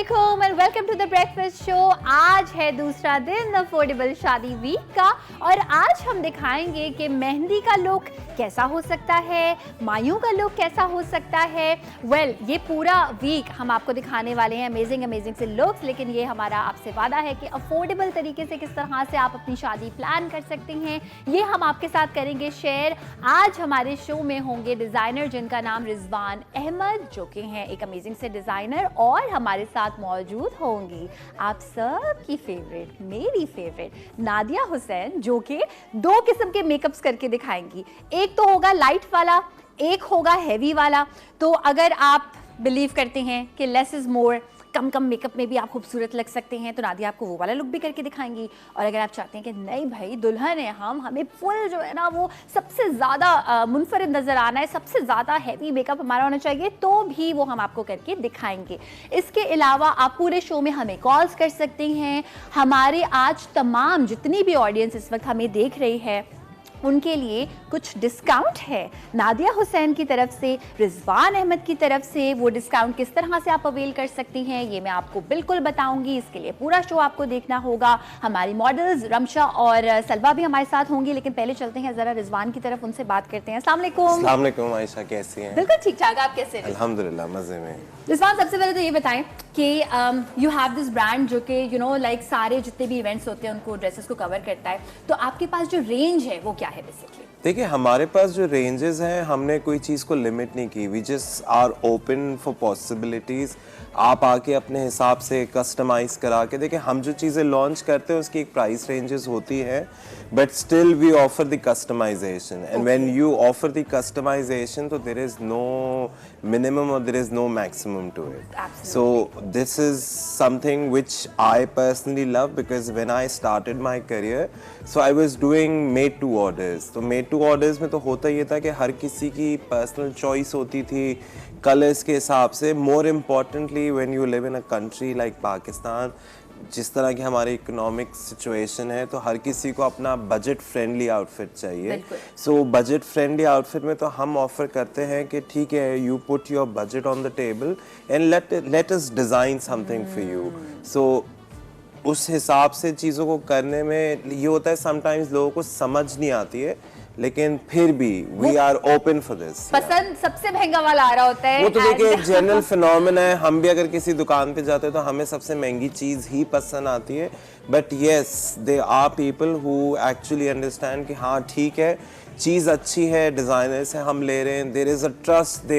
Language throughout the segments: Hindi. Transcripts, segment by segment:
अस्सलामुअलैकुम and welcome to the breakfast show. आज है दूसरा दिन अफोर्डेबल शादी वीक का और आज हम दिखाएंगे कि मेहंदी का लुक कैसा हो सकता है, मायूं का लुक कैसा हो सकता है। ये पूरा वीक हम आपको दिखाने वाले हैं अमेजिंग से लुक्स, लेकिन ये हमारा आपसे वादा है कि अफोर्डेबल तरीके से किस तरह से आप अपनी शादी प्लान कर सकते हैं, ये हम आपके साथ करेंगे शेयर। आज हमारे शो में होंगे डिज़ाइनर जिनका नाम रिजवान अहमद, जो कि हैं एक अमेजिंग से डिज़ाइनर, और हमारे साथ मौजूद होंगी आप सब की फेवरेट, मेरी फेवरेट नादिया हुसैन, जो कि दो किस्म के मेकअप्स करके दिखाएंगी। एक तो होगा लाइट वाला, एक होगा हैवी वाला। तो अगर आप बिलीव करते हैं कि less is more, come makeup में भी आप खूबसूरत लग सकते हैं, तो नादिया आपको वो वाला लुक भी करके दिखाएंगी। और अगर आप चाहते हैं कि नहीं भाई दुल्हन है हमें फुल जो है ना वो सबसे ज़्यादा मुनफरिद नज़र आना है, सबसे ज़्यादा हैवी मेकअप हमारा होना चाहिए, तो भी वो हम आपको करके दिखाएंगे। इसके अलावा आप पूरे शो में हमें कॉल्स कर सकते हैं। हमारे आज तमाम जितनी भी ऑडियंस इस वक्त हमें देख रही है उनके लिए कुछ डिस्काउंट है नादिया हुसैन की तरफ से, रिजवान अहमद की तरफ से। वो डिस्काउंट किस तरह से आप अवेल कर सकती हैं ये मैं आपको बिल्कुल बताऊंगी। इसके लिए पूरा शो आपको देखना होगा। हमारी मॉडल्स रमशा और सलवा भी हमारे साथ होंगी, लेकिन पहले चलते हैं जरा रिजवान की तरफ, उनसे बात करते हैं। अस्सलाम वालेकुम आयशा, कैसी हैं? बिल्कुल ठीक ठाक, आप कैसे हैं? अल्हम्दुलिल्लाह मजे में। रिजवान, सबसे पहले तो ये बताएं कि यू हैव दिस ब्रांड जो कि यू नो लाइक सारे जितने भी इवेंट्स होते हैं उनको, ड्रेसेस को कवर करता है, तो आपके पास जो रेंज है वो क्या है बेसिकली? देखिए, हमारे पास जो रेंजेस हैं, हमने कोई चीज़ को लिमिट नहीं की। We just are open for possibilities. आप आके अपने हिसाब से कस्टमाइज़ करा के देखिए। हम जो चीज़ें लॉन्च करते हैं उसकी एक प्राइस रेंजेस होती है, but still we offer the customisation, and when you offer the customisation तो there is no minimum or there is no maximum to it. Absolutely. So this is something which I personally love, because when I started my career, so I was doing made to orders. तो made to orders में तो होता ये था कि हर किसी की personal choice होती थी कलर्स के हिसाब से। More importantly, when you live in a country like Pakistan, जिस तरह की हमारी इकोनॉमिक सिचुएशन है, तो हर किसी को अपना बजट फ्रेंडली आउटफिट चाहिए। सो बजट फ्रेंडली आउटफिट में तो हम ऑफर करते हैं कि ठीक है, you put your budget on the table and let us design something for you. So उस हिसाब से चीज़ों को करने में ये होता है, समटाइम्स लोगों को समझ नहीं आती है, लेकिन फिर भी we are open for this. पसंद सबसे महंगा वाला आ रहा होता है, वो तो देखिए एक जनरल फिनोमेना है। हम भी अगर किसी दुकान पे जाते हैं तो हमें सबसे महंगी चीज़ ही पसंद आती है, but yes they are people who actually understand कि हाँ ठीक है, चीज़ अच्छी है, डिज़ाइनर से हम ले रहे हैं, there is a trust they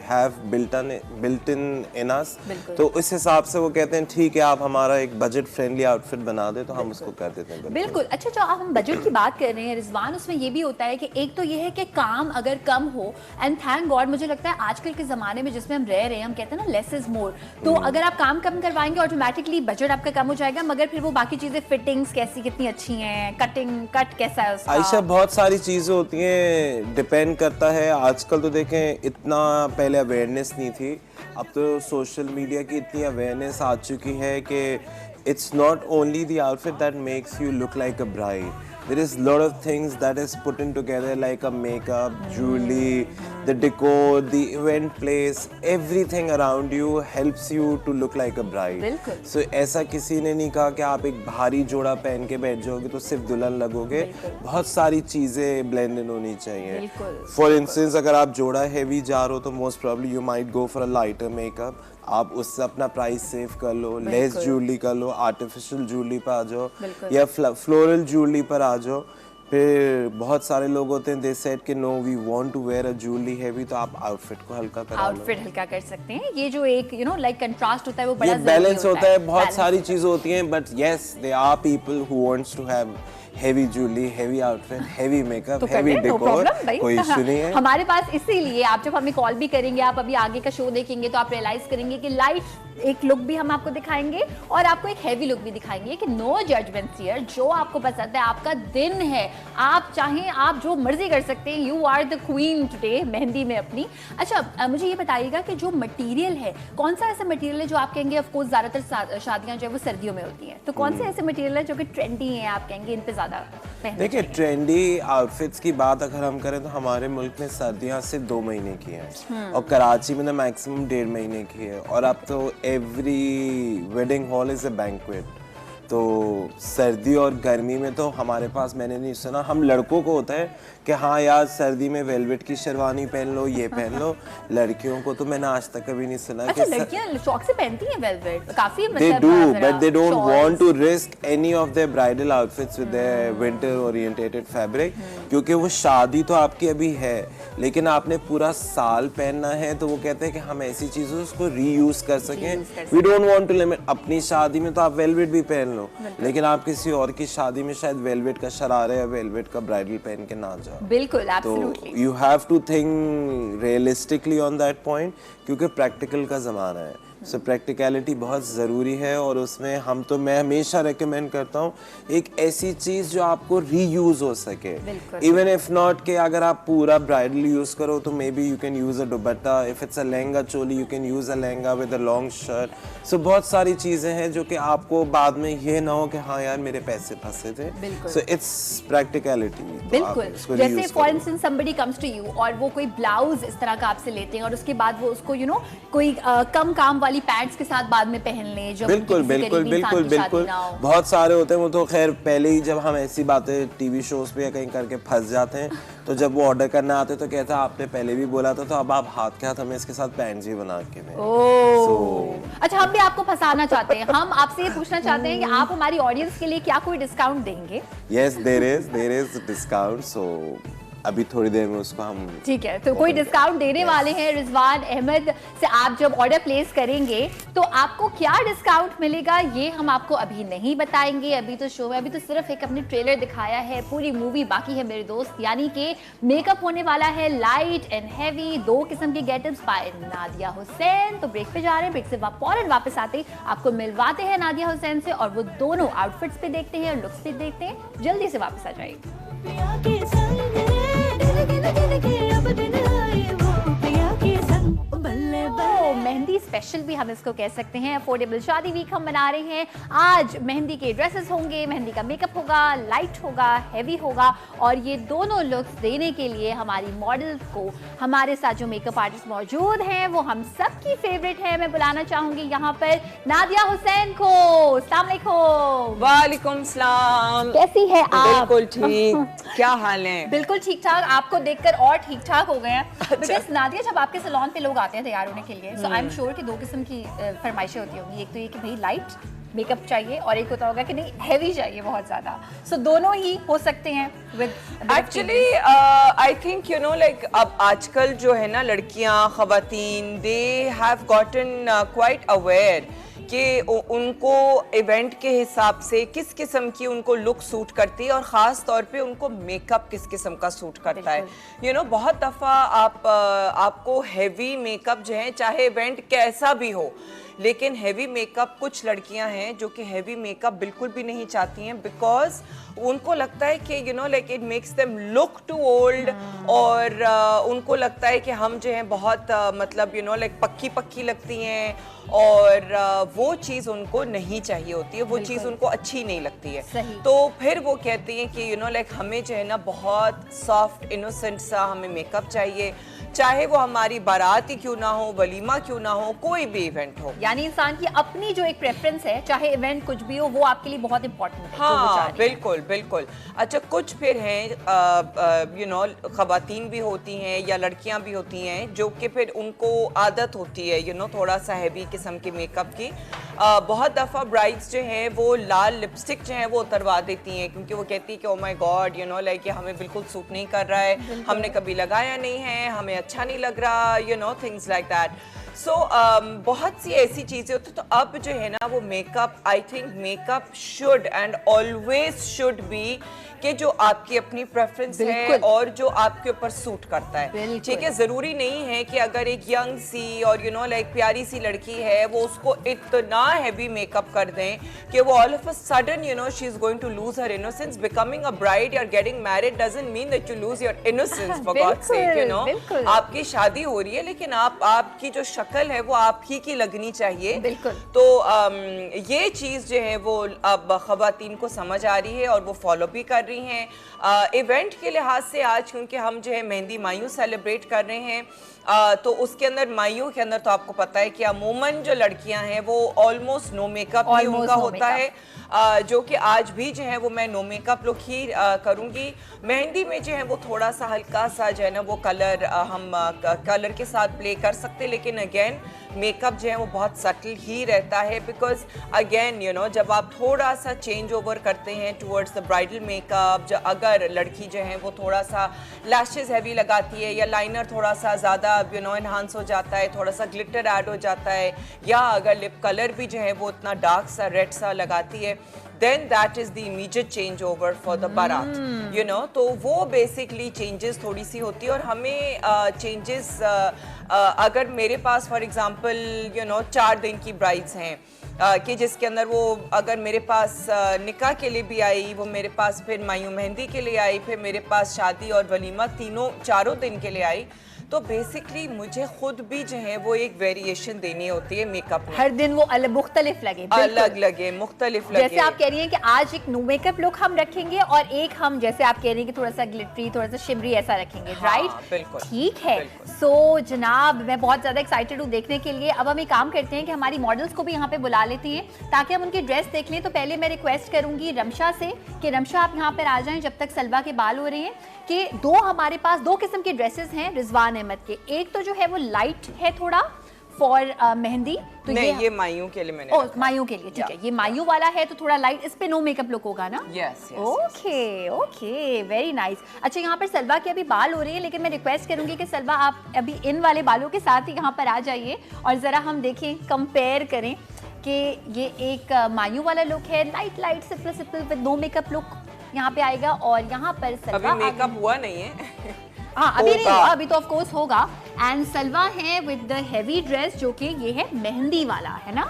have built in us. तो इस हिसाब से वो कहते हैं ठीक है, आप हमारा एक बजट फ्रेंडली आउटफिट बना दे, तो हम उसको कर देते हैं। बिल्कुल। अच्छा, जो हम बजट की बात कर रहे हैं रिजवान, उसमें ये भी होता है कि एक तो ये है कि काम अगर कम हो, एंड थैंक गॉड मुझे लगता है आजकल के ज़माने में जिसमें हम रह रहे हैं, हम कहते हैं ना लेस इज मोर, तो अगर आप काम कम करवाएंगे ऑटोमेटिकली बजट आपका कम हो जाएगा, मगर फिर वो बाकी चीज़ें फिटिंग्स कैसी कितनी अच्छी हैं, कट कैसा है उसका। आयशा, बहुत सारी चीज़ें होती हैं, डिपेंड करता है। आजकल तो देखें, इतना पहले अवेयरनेस नहीं थी, अब तो सोशल मीडिया की इतनी अवेयरनेस आ चुकी है कि it's not only the outfit that makes you look like a bride. There is lot of things that is put in together, like a makeup, jewelry, the decor, the event place, everything around you helps you to look like a bride. बिल्कुल। So ऐसा किसी ने नहीं कहा कि आप एक भारी जोड़ा पहन के बैठ जाओगे तो सिर्फ दुल्हन लगोगे। बहुत सारी चीजें ब्लेंड इन होनी चाहिए। For instance, अगर आप जोड़ा हैवी जा रहे हो तो most probably you might go for a lighter makeup. आप उससे अपना प्राइस सेव कर लो, लेस ज्वेलरी कर लो, आर्टिफिशियल ज्वेलरी पर आ जाओ, या फ्लोरल ज्वेलरी पर आ जाओ। फिर बहुत सारे लोग होते हैं दे सेड कि no we want to wear a jewellery heavy, तो आप आउटफिट को हल्का करा लो। आउटफिट हल्का कर सकते हैं। ये जो एक यू नो लाइक कंट्रास्ट होता है वो बड़ा बैलेंस होता है। बहुत सारी चीजें होती हैं, but yes there are people who wants to have heavy jewellery, heavy outfit, heavy makeup, heavy decor, कोई इशू नहीं है हमारे पास। इसीलिए आप जब हमें कॉल भी करेंगे, आप अभी आगे का शो देखेंगे तो आप रियलाइज करेंगे कि लाइट एक लुक भी हम आपको दिखाएंगे और आपको एक हैवी लुक भी दिखाएंगे कि नो जजमेंट्स हियर। जो आपको पसंद है, आपका दिन है, आप चाहें आप जो मर्जी कर सकते हैं। You are the queen today mehndi में अपनी। अच्छा, मुझे ये बताइएगा कि जो मटेरियल है, कौन सा ऐसा मटेरियल है जो आप कहेंगे, ऑफ कोर्स ज्यादातर शादियां जो है वो सर्दियों में होती हैं, तो कौन से ऐसे मटेरियल है जो कि ट्रेंडी है, आप कहेंगे इंतजार ज्यादा पहनना देखिए चाहिए? ट्रेंडी आउटफिट्स की बात अगर हम करें तो हमारे मुल्क में सर्दियाँ सिर्फ 2 महीने की हैं और कराची में तो मैक्सिमम 1.5 महीने की है और अब तो every wedding hall is a banquet. तो सर्दी और गर्मी में तो हमारे पास मैंने नहीं सुना, हम लड़कों को होता है कि हाँ यार सर्दी में वेलवेट की शेरवानी पहन लो, ये पहन लो। लड़कियों को तो मैंने आज तक कभी नहीं सुना अच्छा, कि लड़कियां शौक से पहनती हैं वेलवेट, काफी they मतलब do जरा but they don't shawls। want to risk any of their bridal outfits with their winter orientated fabric क्योंकि वो शादी तो आपकी अभी है लेकिन आपने पूरा साल पहनना है, तो वो कहते हैं कि हम ऐसी चीज़ों उसको रीयूज कर सकें। We don't want to limit. अपनी शादी में तो आप वेलवेट भी पहन लो लेकिन आप किसी और की शादी में शायद वेलवेट का शरारा या वेलवेट का ब्राइडल पहन के ना जाओ। बिल्कुल, तो absolutely. You have to think realistically on that point क्योंकि प्रैक्टिकल का ज़माना है। सो प्रैक्टिकलिटी बहुत ज़रूरी है और उसमें मैं हमेशा रेकमेंड करता हूँ एक ऐसी चीज़ जो आपको रीयूज हो सके। इवन इफ नॉट कि अगर आप पूरा ब्राइडल यूज़ करो तो maybe you can use a dupatta, if it's a lehenga choli you can use a lehenga with a long shirt. So बहुत सारी चीज़ें हैं जो कि आपको बाद में ये ना हो कि हाँ यार मेरे पैसे फंसे थे। So it's practicality. बिल्कुल, जैसे for instance somebody comes to you और वो कोई ब्लाउज इस तरह का आपसे लेते हैं और उसके बाद वो उसको कोई कम काम वाली पैंट्स के साथ बाद में पहन लें, जब बिल्कुल बिल्कुल बिल्कुल बिल्कुल बहुत सारे होते हैं वो तो खैर पहले ही जब हम ऐसी बातें टीवी शोज पे या कहीं करके फंस जाते हैं तो जब वो ऑर्डर करने आते तो कहता है आपने पहले भी बोला था तो अब आप हाथ के हाथ हमें इसके साथ पैंट्स भी बना के दें। अच्छा, हम भी आपको फंसाना चाहते हैं, हम आपसे ये पूछना चाहते हैं कि आप हमारी ऑडियंस के लिए क्या कोई डिस्काउंट देंगे? Yes there is discount. So अभी थोड़ी देर में उसको हम ठीक है, तो कोई डिस्काउंट देने वाले हैं रिजवान अहमद से। आप जब ऑर्डर प्लेस करेंगे तो आपको क्या डिस्काउंट मिलेगा ये हम आपको अभी नहीं बताएंगे। अभी तो शो में अभी तो सिर्फ एक अपने ट्रेलर दिखाया है, पूरी मूवी बाकी है मेरे दोस्त। यानी कि मेकअप होने वाला है लाइट एंड हैवी, 2 किस्म के गेटअप्स बाय नादिया हुसैन। तो ब्रेक पे जा रहे हैं, ब्रेक से फौरन वापस आते आपको मिलवाते हैं नादिया हुसैन से और वो दोनों आउटफिट्स पे देखते हैं और लुक्स पे देखते हैं। जल्दी से वापस आ जाइए। मेहंदी स्पेशल भी हम इसको कह सकते हैं। अफोर्डेबल शादी वीक हम मना रहे हैं। आज मेहंदी के ड्रेसेस होंगे, मेहंदी का मेकअप होगा, लाइट होगा, हैवी होगा और ये दोनों लुक्स देने के लिए हमारी मॉडल्स को हमारे साथ जो मेकअप आर्टिस्ट मौजूद हैं वो हम सबकी फेवरेट है। मैं बुलाना चाहूंगी यहाँ पर नादिया हुसैन को। अस्सलाम वालेकुम। वालेकुम सलाम। कैसी है आप? बिल्कुल ठीक। क्या हाल है? बिल्कुल ठीक ठाक। आपको देखकर और ठीक ठाक हो गए हैं। बिकॉज़ नादिया, जब आपके सैलून पे लोग आते हैं तैयार होने के लिए, सो आई एम श्योर कि 2 किस्म की फरमाइशें होती होंगी। एक तो ये कि भाई लाइट मेकअप चाहिए और एक होता होगा कि नहीं हैवी चाहिए बहुत ज्यादा। सो दोनों ही हो सकते हैं with actually I think like अब आजकल जो है ना लड़कियां खवातीन they have gotten quite aware कि उनको इवेंट के हिसाब से किस किस्म की उनको लुक सूट करती है और ख़ास तौर पे उनको मेकअप किस किस्म का सूट करता है। बहुत दफ़ा आपको हैवी मेकअप जो है, चाहे इवेंट कैसा भी हो, लेकिन हैवी मेकअप कुछ लड़कियां हैं जो कि हैवी मेकअप बिल्कुल भी नहीं चाहती हैं बिकॉज उनको लगता है कि like it makes them look too old और उनको लगता है कि हम जो हैं बहुत मतलब लाइक पक्की पक्की लगती हैं और वो चीज़ उनको नहीं चाहिए होती है, वो चीज़ उनको अच्छी नहीं लगती है। तो फिर वो कहती हैं कि लाइक हमें जो है ना बहुत सॉफ्ट इनोसेंट सा हमें मेकअप चाहिए, चाहे वो हमारी बारात ही क्यों ना हो, वलीमा क्यों ना हो, कोई भी इवेंट हो। यानी इंसान की अपनी जो एक प्रेफरेंस है, चाहे इवेंट कुछ भी हो, वो आपके लिए बहुत इंपॉर्टेंट है। हाँ बिल्कुल बिल्कुल। अच्छा, कुछ फिर हैं खवातीन भी होती हैं या लड़कियां भी होती हैं जो कि फिर उनको आदत होती है थोड़ा सा हैवी किस्म के मेकअप की। बहुत दफ़ा ब्राइड्स जो हैं वो लाल लिपस्टिक जो है वो उतरवा देती हैं क्योंकि वो कहती है कि ओ माय गॉड लाइक हमें बिल्कुल सूट नहीं कर रहा है, हमने कभी लगाया नहीं है, हमें अच्छा नहीं लग रहा, थिंग्स लाइक दैट। सो बहुत सी ऐसी चीज़ें होती। तो अब जो है ना वो makeup, I think makeup should and always should be कि जो आपकी अपनी प्रेफरेंस है और जो आपके ऊपर सूट करता है। ठीक है, जरूरी नहीं है कि अगर एक यंग सी और लाइक प्यारी सी लड़की है वो उसको इतना हैवी मेकअप कर दें कि वो all of a sudden she is going to lose her innocence. Becoming a bride और getting married doesn't mean that you lose your innocence, for God's sake. आपकी शादी हो रही है लेकिन आपकी जो शक्ल है वो आप ही की लगनी चाहिए। बिल्कुल। तो ये चीज़ जो है वो अब ख़वातीन को समझ आ रही है और वो फॉलो भी कर रही हैं। इवेंट के लिहाज से आज क्योंकि हम जो है मेहंदी मायू सेलिब्रेट कर रहे हैं, तो उसके अंदर मायू के अंदर तो आपको पता है कि अमूमन जो लड़कियां हैं वो ऑलमोस्ट नो मेकअप ही उनका होता है, जो कि आज भी जो है वो मैं नो मेकअप लुक ही करूँगी। मेहंदी में जो है वो थोड़ा सा हल्का सा जो है ना वो कलर हम कलर के साथ प्ले कर सकते हैं, लेकिन अगेन मेकअप जो है वो बहुत सटल ही रहता है, बिकॉज अगेन यू नो जब आप थोड़ा सा चेंज ओवर करते हैं टुवर्ड्स द ब्राइडल मेकअप, जो अगर लड़की जो है वो थोड़ा सा लैशेस हैवी लगाती है या लाइनर थोड़ा सा ज़्यादा यू नो इन्हांस हो जाता है, थोड़ा सा ग्लिटर ऐड हो जाता है, या अगर लिप कलर भी जो है वो इतना डार्क सा रेड सा लगाती है, then that is the immediate change over for the barat, you know। तो वो basically changes थोड़ी सी होती है और हमें changes अगर मेरे पास for example you know 4 दिन की brides हैं कि जिसके अंदर वो अगर मेरे पास निकाह के लिए भी आई, वो मेरे पास फिर मायू मेहंदी के लिए आई, फिर मेरे पास शादी और वलीमा चारों दिन के लिए आई, तो बेसिकली मुझे खुद भी जो है वो एक वेरिएशन देनी होती है मेकअप में। हर दिन वो अलग मुख्तलिफ लगे, अलग लगे, मुख्तलिफ लगे। जैसे आप कह रही हैं कि आज एक नो मेकअप लुक हम रखेंगे और एक हम जैसे आप कह रही हैं कि थोड़ा सा ग्लिटरी थोड़ा सा शिमरी ऐसा रखेंगे, राइट? बिल्कुल ठीक है। सो जनाब मैं बहुत ज़्यादा एक्साइटेड हूँ देखने के लिए। अब हम एक काम करते हैं कि हमारी मॉडल्स को भी यहाँ पे बुला लेते हैं ताकि हम उनकी ड्रेस देख लें। तो पहले मैं रिक्वेस्ट करूँगी रमशा से कि रमशा आप यहाँ पर आ जाएं जब तक सलवा के बाल हो रहे हैं, कि हमारे पास दो किस्म के ड्रेसेस हैं रिजवान अहमद के। एक तो जो है वो लाइट है थोड़ा फॉर मेहंदी, तो ये मायू के लिए मैंने मायू के लिए, ठीक है। ये मायू वाला है तो थोड़ा लाइट, इस पे नो मेकअप लुक होगा ना? Yes. Okay okay, very nice. अच्छा यहाँ पर सलवा के अभी बाल हो रही है, लेकिन मैं रिक्वेस्ट करूंगी कि सलवा आप अभी इन वाले बालों के साथ ही यहाँ पर आ जाइए और जरा हम देखें, कंपेयर करें कि ये एक मायू वाला लुक है, light simple with no makeup look यहाँ पे आएगा, और यहाँ पर सलवा अभी मेकअप हुआ नहीं है। हाँ अभी नहीं हुआ, अभी तो ऑफ कोर्स होगा। एंड सलवा है विद द हेवी ड्रेस जो कि ये है मेहंदी वाला, है ना?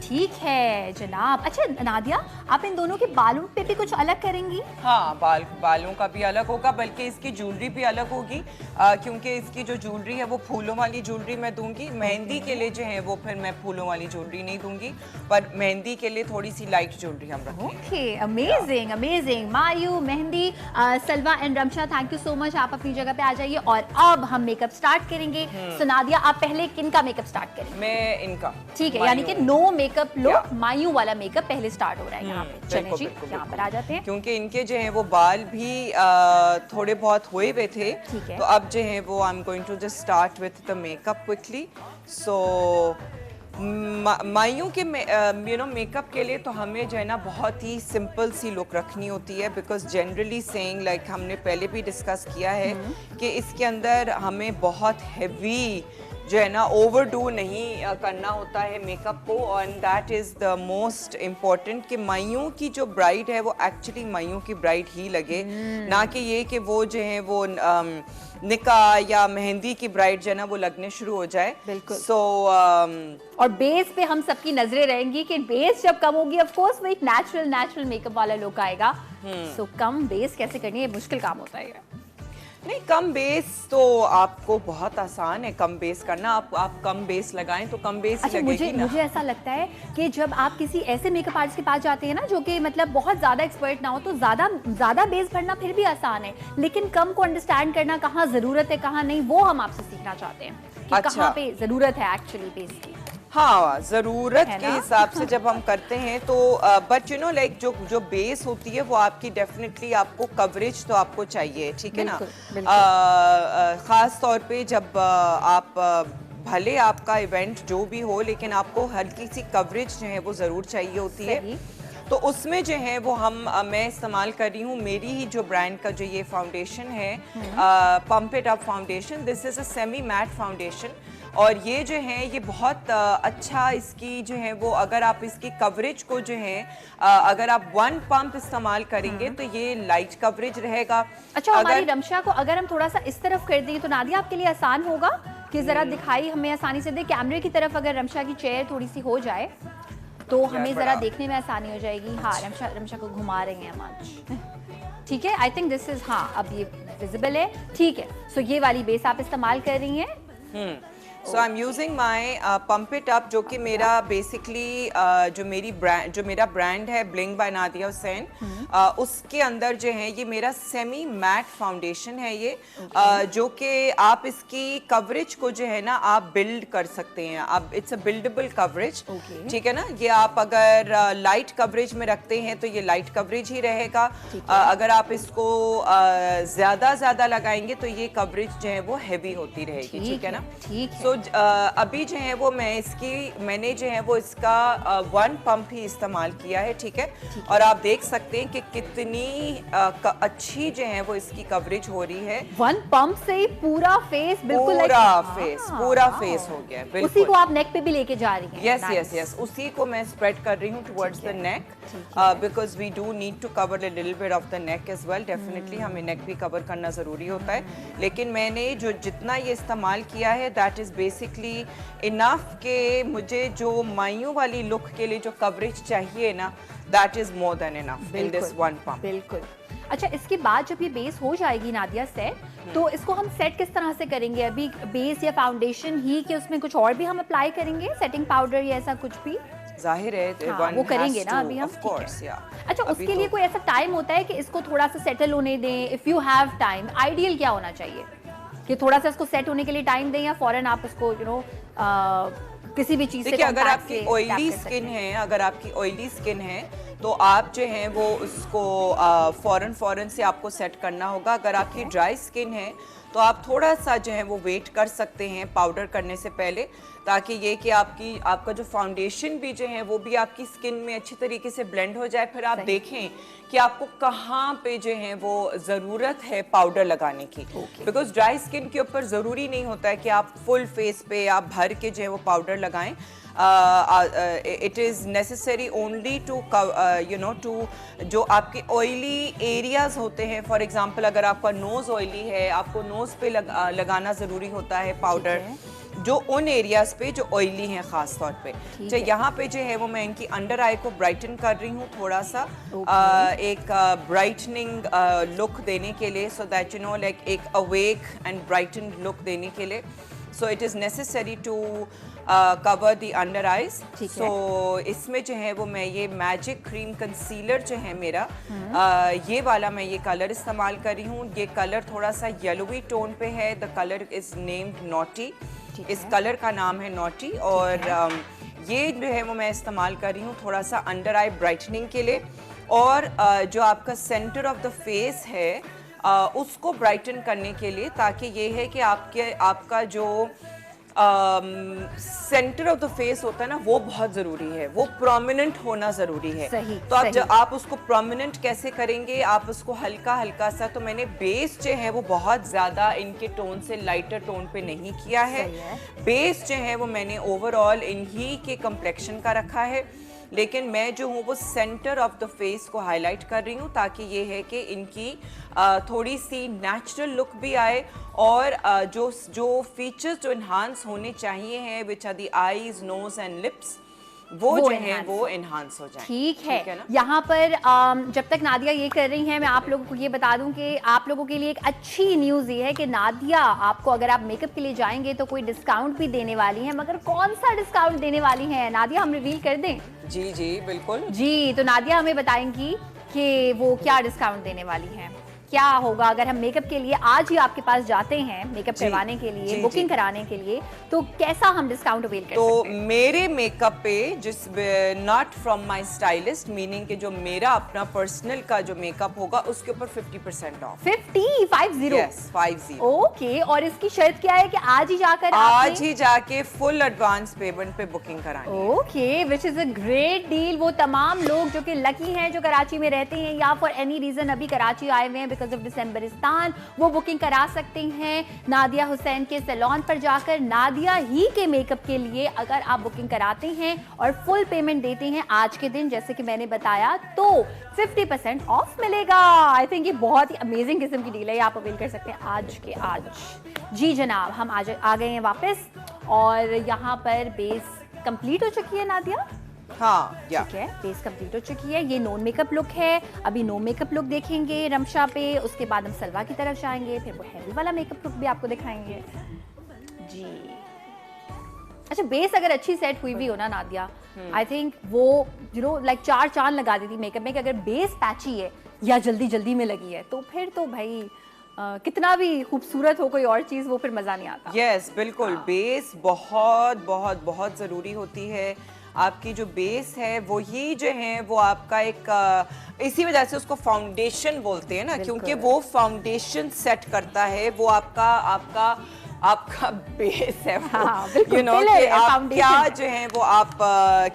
ठीक है जनाब। अच्छा नादिया, आप इन दोनों के बालों पे भी कुछ अलग करेंगी? हाँ, बालों का भी अलग होगा, बल्कि इसकी ज्वेलरी भी अलग होगी, क्योंकि इसकी जो ज्वेलरी है वो फूलों वाली ज्वेलरी मैं दूंगी। मेहंदी के लिए जो है वो फिर मैं फूलों वाली ज्वेलरी नहीं दूंगी, पर मेहंदी के लिए थोड़ी सी लाइट ज्वेलरी हम रखेंगे। Okay, amazing amazing. Mayu, Mehndi, Salwa and Ramsha, thank you so much. आप अपनी जगह पे आ जाइए और अब हम मेकअप स्टार्ट करेंगे। सो नादिया, आप पहले किनका मेकअप स्टार्ट करेंगे? मैं इनका। ठीक है, यानी कि नो मेकअप लुक, मायू वाला मेकअप पहले स्टार्ट हो रहा है यहाँ पे। चलें जी, यहाँ पर आ जाते हैं। क्योंकि इनके जो है वो बाल भी थोड़े बहुत हुए हुए थे, तो अब जो है वो I am going to just start with the makeup quickly. So Mayu के यू नो मेकअप के लिए तो हमें जो है ना बहुत ही सिंपल सी लुक रखनी होती है, बिकॉज जनरली सेइंग लाइक हमने पहले भी डिस्कस किया है कि इसके अंदर हमें बहुत हैवी जो है ना ओवरडू नहीं करना होता है मेकअप को, and that is the most important कि मायू की जो ब्राइड है वो एक्चुअली मायू की ब्राइड ही लगे, ना कि ये कि वो जो है वो निकाह या मेहंदी की ब्राइड जो है ना वो लगने शुरू हो जाए। बिल्कुल। सो और बेस पे हम सबकी नजरें रहेंगी कि बेस जब कम होगी ऑफ कोर्स वो एक नेचुरल मेकअप वाला लुक आएगा। सो कम बेस कैसे करनी है, मुश्किल काम होता है। नहीं, कम बेस तो आपको बहुत आसान है कम बेस करना। आप कम बेस लगाएं तो कम बेस ही लगेगी ना। मुझे ऐसा लगता है कि जब आप किसी ऐसे मेकअप आर्टिस्ट के पास जाते हैं ना जो कि मतलब बहुत ज़्यादा एक्सपर्ट ना हो, तो ज़्यादा बेस भरना फिर भी आसान है, लेकिन कम को अंडरस्टैंड करना, कहाँ ज़रूरत है कहाँ नहीं, वो हम आपसे सीखना चाहते हैं कि अच्छा। कहाँ पे ज़रूरत है एक्चुअली बेस की। हाँ, ज़रूरत के हिसाब से जब हम करते हैं तो बट यू नो लाइक जो बेस होती है वो आपकी डेफिनेटली आपको कवरेज तो आपको चाहिए, ठीक है ना? ख़ास तौर पे जब आप भले आपका इवेंट जो भी हो, लेकिन आपको हल्की सी कवरेज जो है वो ज़रूर चाहिए होती है। तो उसमें जो है वो मैं इस्तेमाल कर रही हूँ मेरी ही जो ब्रांड का जो ये फाउंडेशन है, pump it up foundation. This is a semi matte foundation, और ये जो है ये बहुत अच्छा इसकी जो है वो अगर आप इसकी कवरेज को जो है अगर आप 1 पंप इस्तेमाल करेंगे तो ये लाइट कवरेज रहेगा। अच्छा, हमारी रमशा को अगर हम थोड़ा सा इस तरफ कर दें तो नादिया आपके लिए आसान होगा कि जरा दिखाई हमें आसानी से दे, कैमरे की तरफ अगर रमशा की चेयर थोड़ी सी हो जाए तो हमें जरा देखने में आसानी हो जाएगी। हाँ, रमशा को घुमा रहे हैं हम आज। ठीक है, आई थिंक दिस इज, हाँ अब ये विजिबल है। ठीक है, सो ये वाली बेस आप इस्तेमाल कर रही हैं। So I am using my pump it up, जो कि मेरा बेसिकली जो मेरा ब्रांड है ब्लिंग बाय नादिया हुसैन, उसके अंदर जो है ये मेरा सेमी मैट फाउंडेशन है ये, जो कि आप इसकी कवरेज को जो है ना आप बिल्ड कर सकते हैं, आप इट्स अ बिल्डेबल कवरेज, ठीक है ना। ये आप अगर लाइट कवरेज में रखते हैं तो ये लाइट कवरेज ही रहेगा, अगर आप इसको ज्यादा लगाएंगे तो ये कवरेज जो है वो हैवी होती रहेगी, ठीक है ना। ठीक है। तो अभी जो है वो मैंने जो है वो इसका 1 पंप ही इस्तेमाल किया है, ठीक है। और आप देख सकते हैं कि कितनी अच्छी जो है वो इसकी कवरेज हो रही है। 1 पंप से ही पूरा फेस बिल्कुल पूरा फेस हो गया है, उसी को आप नेक पे भी लेके जा रही हैं? यस, उसी को मैं स्प्रेड कर रही हूँ towards the neck, because we do need to cover a little bit of the neck as well. Definitely हमें नेक भी कवर करना ज़रूरी होता है, लेकिन मैंने जितना ये इस्तेमाल किया है दैट इज़ बेसिकली इनफ के मुझे जो मायूं वाली लुक के लिए जो कवरेज चाहिए ना, that is more than enough in this 1 pump. बिल्कुल। अच्छा, इसके बाद जब ये बेस हो जाएगी नादिया सेट, तो इसको हम सेट किस तरह से करेंगे? अभी बेस या फाउंडेशन ही कि उसमें कुछ और भी हम अप्लाई करेंगे, सेटिंग पाउडर या ऐसा कुछ भी? जाहिर है हाँ, वो करेंगे ना अभी हम, ऑफ कोर्स। या अच्छा, उसके लिए कोई ऐसा टाइम होता है कि इसको थोड़ा सा सेटल होने दें? If you have time, ideal क्या होना चाहिए कि थोड़ा सा इसको सेट होने के लिए टाइम दें या फौरन आप इसको किसी भी चीज से? देखिए, अगर आपकी ऑयली स्किन है तो आप जो है वो उसको फौरन से आपको सेट करना होगा। अगर आपकी ड्राई स्किन है तो आप थोड़ा सा जो है वो वेट कर सकते हैं पाउडर करने से पहले, ताकि ये कि आपका जो फाउंडेशन भी जो है वो भी आपकी स्किन में अच्छी तरीके से ब्लेंड हो जाए। फिर आप देखें कि आपको कहाँ पे जो है वो ज़रूरत है पाउडर लगाने की, बिकॉज ड्राई स्किन के ऊपर ज़रूरी नहीं होता है कि आप फुल फेस पे आप भर के जो है वो पाउडर लगाएं। it is necessary only to to जो आपके ऑयली एरियाज होते हैं, फॉर एग्जांपल अगर आपका नोज ऑयली है, आपको नोज पे लगाना ज़रूरी होता है पाउडर, जो उन एरियाज पे जो ऑयली हैं ख़ास तौर पे। तो यहाँ पे जो है वो मैं इनकी अंडर आई को ब्राइटन कर रही हूँ थोड़ा सा, एक ब्राइटनिंग लुक देने के लिए, so that you know like एक अवेक एंड ब्राइटन लुक देने के लिए। So it is necessary to cover the under eyes. So इसमें जो है वो मैं ये मैजिक क्रीम कंसीलर जो है मेरा, ये वाला मैं ये कलर इस्तेमाल कर रही हूँ। ये कलर थोड़ा सा येलोवी टोन पे है। The colour is named naughty, इस कलर का नाम है नॉटी। और ये जो है वो मैं इस्तेमाल कर रही हूँ थोड़ा सा अंडर आई ब्राइटनिंग के लिए, और जो आपका सेंटर ऑफ द फेस है उसको ब्राइटन करने के लिए, ताकि ये है कि आपका जो सेंटर ऑफ द फेस होता है ना, वो बहुत ज़रूरी है, वो प्रोमिनेंट होना ज़रूरी है। तो जब आप उसको प्रोमिनेंट कैसे करेंगे, आप उसको हल्का हल्का सा, तो मैंने बेस जो है वो बहुत ज़्यादा इनके टोन से लाइटर टोन पे नहीं किया है। बेस जो है वो मैंने ओवरऑल इन्हीं के कम्प्लेक्शन का रखा है, लेकिन मैं जो हूँ वो सेंटर ऑफ द फेस को हाईलाइट कर रही हूँ, ताकि ये है कि इनकी थोड़ी सी नेचुरल लुक भी आए, और जो फीचर्स जो इन्हांस होने चाहिए हैं, which are the eyes, nose and lips, वो जो है वो एनहांस हो जाए। ठीक है ना? यहाँ पर जब तक नादिया ये कर रही हैं, मैं आप लोगों को ये बता दूं कि आप लोगों के लिए एक अच्छी न्यूज़ ये है कि नादिया आपको, अगर आप मेकअप के लिए जाएंगे तो कोई डिस्काउंट भी देने वाली हैं। मगर कौन सा डिस्काउंट देने वाली हैं नादिया, हम रिवील कर दें? जी जी बिल्कुल जी, तो नादिया हमें बताएंगी कि वो क्या डिस्काउंट देने वाली हैं। क्या होगा अगर हम मेकअप के लिए आज ही आपके पास जाते हैं मेकअप करवाने के लिए, बुकिंग कराने के लिए, तो कैसा हम डिस्काउंट अवेल कर सकते हैं? मेरे मेकअप पे जिस not from my stylist, meaning कि जो मेरा अपना पर्सनल का जो मेकअप होगा उसके ऊपर 50% ऑफ। 50? यस, 50। ओके, और इसकी शर्त क्या है कि आज ही जाके फुल एडवांस पेमेंट पे बुकिंग करानी। Okay, which is a great deal. वो तमाम लोग जो कि लकी हैं, जो कराची में रहते हैं या फॉर एनी रीजन अभी कराची आए हुए हैं बिकॉज ऑफ दिसंबरिस्तान, वो बुकिंग करा सकते हैं नादिया हुसैन के सैलून पर जाकर। नादिया ही के मेकअप के लिए अगर आप बुकिंग कराते हैं और फुल पेमेंट देते हैं आज के दिन, जैसे कि मैंने बताया, तो 50% ऑफ मिलेगा। आई थिंक ये बहुत ही अमेजिंग किस्म की डील है, आप अवेल कर सकते हैं आज के आज। जी जनाब, हम आज आ गए हैं वापस, और यहाँ पर बेस कंप्लीट हो चुकी है नादिया। हाँ, ठीक है, बेस कंप्लीट हो चुकी है। ये नॉन मेकअप लुक है। अभी नो मेकअप लुक देखेंगे रमशा पे, उसके बाद हम सलवा की तरफ जाएंगे, फिर वो हैवी वाला मेकअप लुक भी आपको दिखाएंगे। जी अच्छा, बेस अगर अच्छी सेट हुई भी हो ना नादिया, आई थिंक वो लाइक 4 चांद लगा देती मेकअप में कि अगर बेस पैची है या जल्दी जल्दी में लगी है तो फिर तो भाई कितना भी खूबसूरत हो कोई और चीज़ वो फिर मज़ा नहीं आता। यस बिल्कुल, बेस बहुत बहुत बहुत ज़रूरी होती है। आपकी जो बेस है वो ही जो है वो आपका एक इसी वजह से उसको फाउंडेशन बोलते हैं ना, क्योंकि वो फाउंडेशन सेट करता है, वो आपका आपका आपका बेस है वो, हाँ, बिल्कुल, यू नो pillar कि है, आप foundation क्या है। जो है वो आप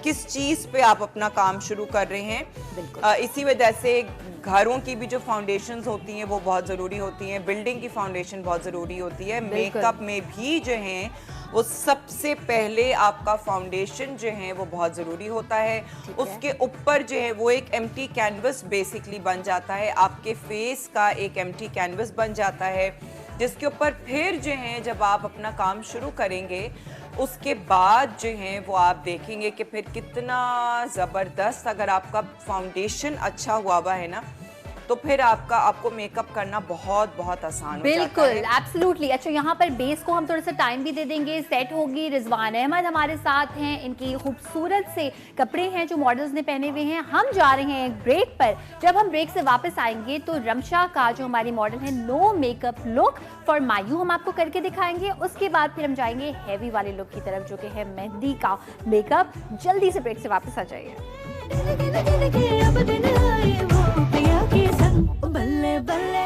किस चीज़ पे आप अपना काम शुरू कर रहे हैं। इसी वजह से घरों की भी जो फाउंडेशंस होती हैं वो बहुत ज़रूरी होती हैं, बिल्डिंग की फाउंडेशन बहुत ज़रूरी होती है, मेकअप में भी जो है वो सबसे पहले आपका फाउंडेशन जो है वो बहुत ज़रूरी होता है। उसके ऊपर जो है वो एक एम्प्टी कैनवस बेसिकली बन जाता है, आपके फेस का एक एम्प्टी कैनवस बन जाता है, जिसके ऊपर फिर जो है जब आप अपना काम शुरू करेंगे उसके बाद जो है वो आप देखेंगे कि फिर कितना ज़बरदस्त अगर आपका फाउंडेशन अच्छा हुआ है ना तो फिर आपको मेकअप करना बहुत बहुत आसान हो जाता बिल्कुल, है। एब्सोल्युटली। अच्छा, यहाँ पर बेस को हम थोड़ा सा टाइम भी दे देंगे, सेट होगी। रिजवान अहमद हमारे साथ हैं, इनकी खूबसूरत से कपड़े हैं जो मॉडल्स ने पहने हुए हैं। हम जा रहे हैं एक ब्रेक पर, जब हम ब्रेक से वापस आएंगे तो रमशा का जो हमारी मॉडल है नो मेकअप लुक फॉर मायू हम आपको करके दिखाएंगे। उसके बाद फिर हम जाएंगे हैवी वाले लुक की तरफ जो कि है मेहंदी का मेकअप। जल्दी से ब्रेक से वापस आ जाइए। बल्ले बल्ले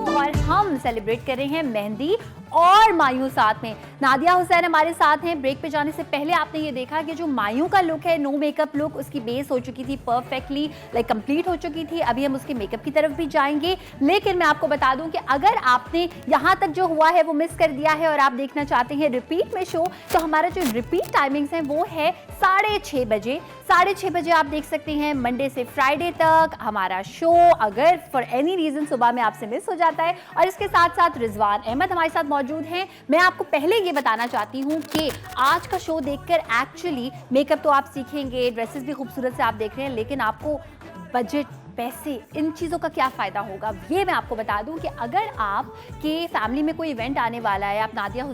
और हम सेलिब्रेट कर रहे हैं मेहंदी और मायू साथ में। नादिया हुसैन हमारे साथ हैं। ब्रेक पे जाने से पहले आपने ये देखा कि जो मायू का लुक है, नो मेकअप लुक, उसकी बेस हो चुकी थी परफेक्टली, लाइक कंप्लीट हो चुकी थी। अभी हम उसके मेकअप की तरफ भी जाएंगे, लेकिन मैं आपको बता दूं कि अगर आपने यहाँ तक जो हुआ है वो मिस कर दिया है और आप देखना चाहते हैं रिपीट में शो, तो हमारा जो रिपीट टाइमिंग्स हैं वो है 6:30 बजे। 6:30 बजे आप देख सकते हैं मंडे से फ्राइडे तक हमारा शो, अगर फॉर एनी रीजन सुबह में आपसे मिस हो जाता है। और इसके साथ साथ रिजवान अहमद हमारे साथ मौजूद हैं। मैं आपको पहले ये बताना चाहती हूँ कि आज का शो देखकर एक्चुअली मेकअप तो आप सीखेंगे, ड्रेसेस भी खूबसूरत से आप देख रहे हैं, लेकिन आपको बजट, पैसे, इन चीज़ों का क्या फ़ायदा होगा ये मैं आपको बता दूं कि अगर आप के फैमिली में कोई इवेंट आने वाला है, आप नादिया